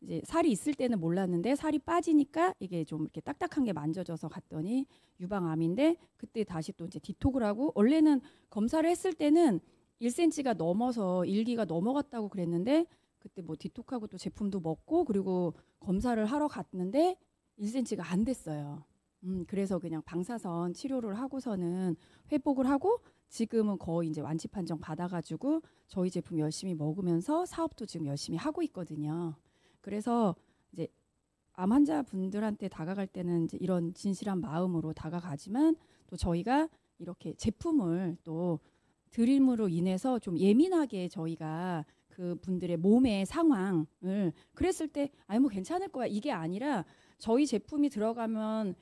이제 살이 있을 때는 몰랐는데 살이 빠지니까 이게 좀 이렇게 딱딱한 게 만져져서 갔더니 유방암인데 그때 다시 또 이제 디톡을 하고 원래는 검사를 했을 때는 1cm가 넘어서 1기가 넘어갔다고 그랬는데 그때 뭐 디톡하고 또 제품도 먹고 그리고 검사를 하러 갔는데 1cm가 안 됐어요. 그래서 그냥 방사선 치료를 하고서는 회복을 하고 지금은 거의 이제 완치 판정 받아가지고 저희 제품 열심히 먹으면서 사업도 지금 열심히 하고 있거든요. 그래서 이제 암 환자분들한테 다가갈 때는 이제 이런 진실한 마음으로 다가가지만 또 저희가 이렇게 제품을 또 드림으로 인해서 좀 예민하게 저희가 그 분들의 몸의 상황을 그랬을 때 아니 뭐 괜찮을 거야 이게 아니라 저희 제품이 들어가면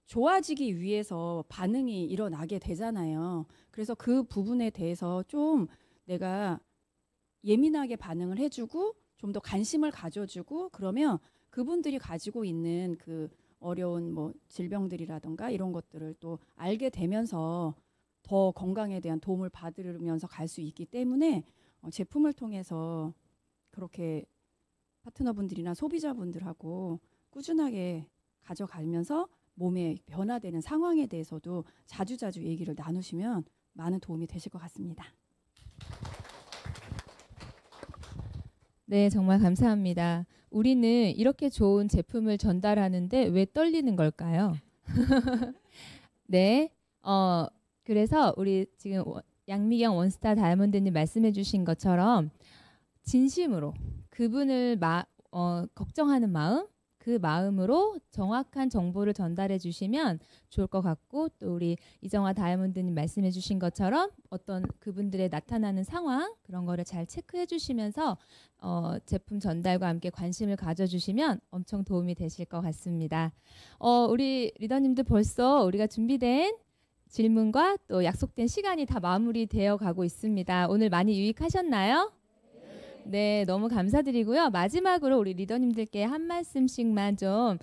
좋아지기 위해서 반응이 일어나게 되잖아요. 그래서 그 부분에 대해서 좀 내가 예민하게 반응을 해주고 좀 더 관심을 가져주고 그러면 그분들이 가지고 있는 그 어려운 뭐 질병들이라든가 이런 것들을 또 알게 되면서 더 건강에 대한 도움을 받으면서 갈 수 있기 때문에 제품을 통해서 그렇게 파트너분들이나 소비자분들하고 꾸준하게 가져가면서 몸에 변화되는 상황에 대해서도 자주자주 얘기를 나누시면 많은 도움이 되실 것 같습니다. 네, 정말 감사합니다. 우리는 이렇게 좋은 제품을 전달하는데 왜 떨리는 걸까요? 네, 그래서 우리 지금 양미경 원스타 다이아몬드님 말씀해 주신 것처럼 진심으로 그분을 걱정하는 마음, 그 마음으로 정확한 정보를 전달해 주시면 좋을 것 같고 또 우리 이정화 다이아몬드님 말씀해 주신 것처럼 어떤 그분들의 나타나는 상황 그런 거를 잘 체크해 주시면서 제품 전달과 함께 관심을 가져주시면 엄청 도움이 되실 것 같습니다. 우리 리더님도 벌써 우리가 준비된 질문과 또 약속된 시간이 다 마무리되어 가고 있습니다. 오늘 많이 유익하셨나요? 네, 너무 감사드리고요. 마지막으로 우리 리더님들께 한 말씀씩만 좀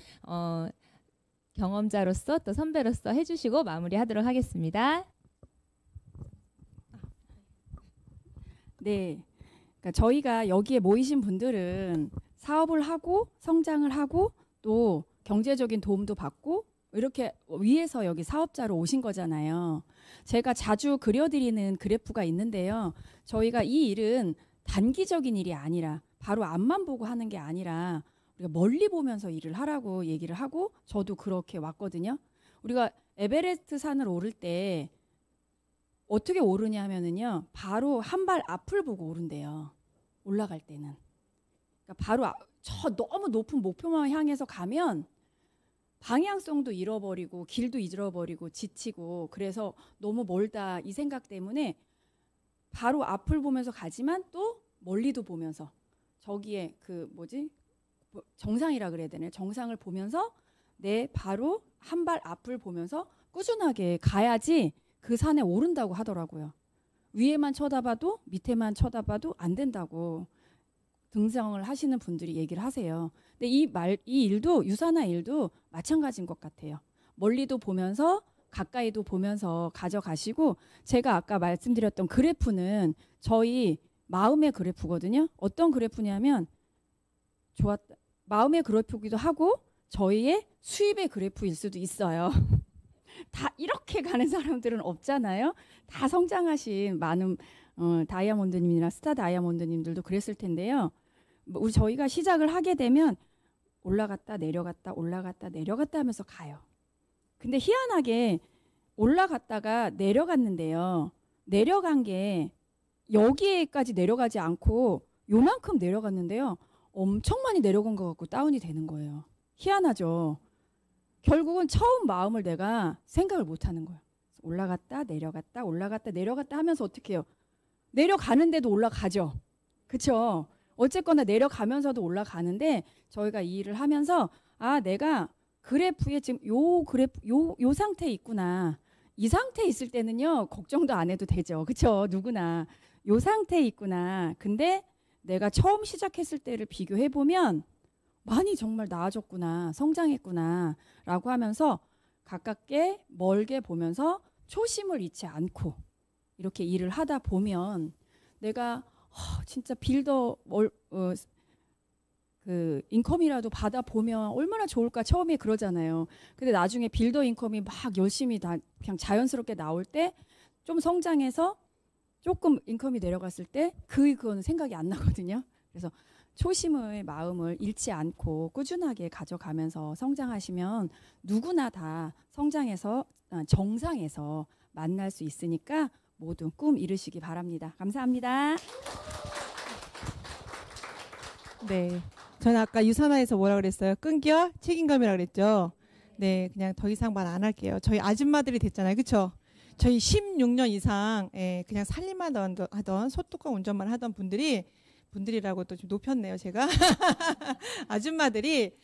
경험자로서 또 선배로서 해주시고 마무리하도록 하겠습니다. 네, 그러니까 저희가 여기에 모이신 분들은 사업을 하고 성장을 하고 또 경제적인 도움도 받고 이렇게 위해서 여기 사업자로 오신 거잖아요. 제가 자주 그려드리는 그래프가 있는데요. 저희가 이 일은 단기적인 일이 아니라 바로 앞만 보고 하는 게 아니라 우리가 멀리 보면서 일을 하라고 얘기를 하고 저도 그렇게 왔거든요. 우리가 에베레스트 산을 오를 때 어떻게 오르냐 하면은요. 바로 한 발 앞을 보고 오른대요. 올라갈 때는. 그러니까 바로 저 너무 높은 목표만 향해서 가면 방향성도 잃어버리고 길도 잃어버리고 지치고 그래서 너무 멀다 이 생각 때문에 바로 앞을 보면서 가지만 또 멀리도 보면서 저기에 그 정상이라 그래야 되나요? 정상을 보면서 내 바로 한 발 앞을 보면서 꾸준하게 가야지 그 산에 오른다고 하더라고요. 위에만 쳐다봐도 밑에만 쳐다봐도 안 된다고 등성을 하시는 분들이 얘기를 하세요. 근데 이 일도 유산화 일도 마찬가지인 것 같아요. 멀리도 보면서 가까이도 보면서 가져가시고 제가 아까 말씀드렸던 그래프는 저희 마음의 그래프거든요. 어떤 그래프냐면 마음의 그래프기도 하고 저희의 수입의 그래프일 수도 있어요. 다 이렇게 가는 사람들은 없잖아요. 다 성장하신 많은 다이아몬드님이나 스타 다이아몬드님들도 그랬을 텐데요. 저희가 시작을 하게 되면 올라갔다 내려갔다 올라갔다 내려갔다 하면서 가요. 근데 희한하게 올라갔다가 내려갔는데요. 내려간 게 여기에까지 내려가지 않고 요만큼 내려갔는데요. 엄청 많이 내려간 것 같고 다운이 되는 거예요. 희한하죠. 결국은 처음 마음을 내가 생각을 못 하는 거예요. 올라갔다 내려갔다 올라갔다 내려갔다 하면서 어떻게 해요? 내려가는데도 올라가죠. 그렇죠? 어쨌거나 내려가면서도 올라가는데 저희가 이 일을 하면서 내가 그래프에 지금 요 상태에 있구나. 이 상태에 있을 때는요. 걱정도 안 해도 되죠. 그렇죠? 누구나 요 상태에 있구나. 근데 내가 처음 시작했을 때를 비교해 보면 많이 정말 나아졌구나. 성장했구나. 라고 하면서 가깝게 멀게 보면서 초심을 잃지 않고 이렇게 일을 하다 보면 내가 진짜 그 인컴이라도 받아 보면 얼마나 좋을까 처음에 그러잖아요. 근데 나중에 빌더 인컴이 막 열심히 다 그냥 자연스럽게 나올 때 좀 성장해서 조금 인컴이 내려갔을 때 그거는 생각이 안 나거든요. 그래서 초심의 마음을 잃지 않고 꾸준하게 가져가면서 성장하시면 누구나 다 성장해서 정상에서 만날 수 있으니까 모두 꿈 이루시기 바랍니다. 감사합니다. 네. 저는 아까 유산화에서 뭐라 그랬어요? 끈기와 책임감이라 그랬죠. 네, 그냥 더 이상 말 안 할게요. 저희 아줌마들이 됐잖아요. 그렇죠? 저희 16년 이상 그냥 살림만 하던 소뚜껑 운전만 하던 분들이라고 또 좀 높였네요, 제가. 아줌마들이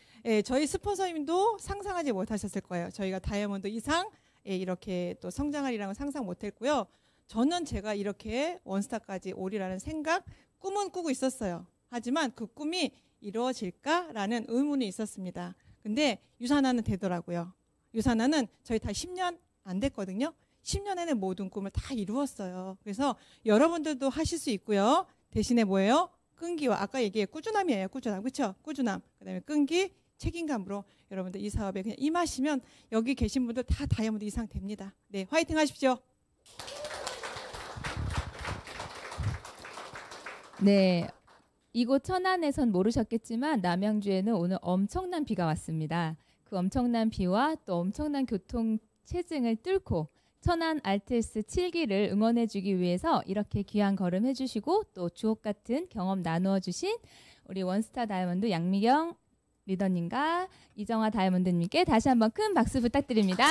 저희 스폰서님도 상상하지 못하셨을 거예요. 저희가 다이아몬드 이상 이렇게 또 성장하리라고 상상 못했고요. 저는 제가 이렇게 원스타까지 오리라는 생각, 꿈은 꾸고 있었어요. 하지만 그 꿈이 이루어질까라는 의문이 있었습니다. 근데 유산화는 되더라고요. 유산화는 저희 다 10년 안 됐거든요. 10년에는 모든 꿈을 다 이루었어요. 그래서 여러분들도 하실 수 있고요. 대신에 뭐예요? 끈기와 아까 얘기해 꾸준함이에요. 꾸준함. 그렇죠? 꾸준함. 그다음에 끈기, 책임감으로 여러분들 이 사업에 그냥 임하시면 여기 계신 분들 다 다이아몬드 이상 됩니다. 네, 화이팅 하십시오. 네. 이곳 천안에선 모르셨겠지만 남양주에는 오늘 엄청난 비가 왔습니다. 그 엄청난 비와 또 엄청난 교통 체증을 뚫고 천안 알테스 7기를 응원해주기 위해서 이렇게 귀한 걸음 해주시고 또 주옥 같은 경험 나누어주신 우리 원스타 다이아몬드 양미경 리더님과 이정화 다이아몬드님께 다시 한번 큰 박수 부탁드립니다.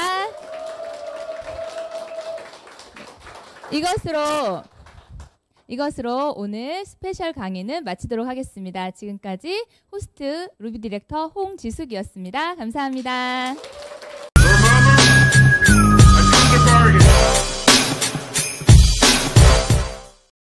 이것으로 오늘 스페셜 강의는 마치도록 하겠습니다. 지금까지 호스트 루비 디렉터 홍지숙이었습니다. 감사합니다.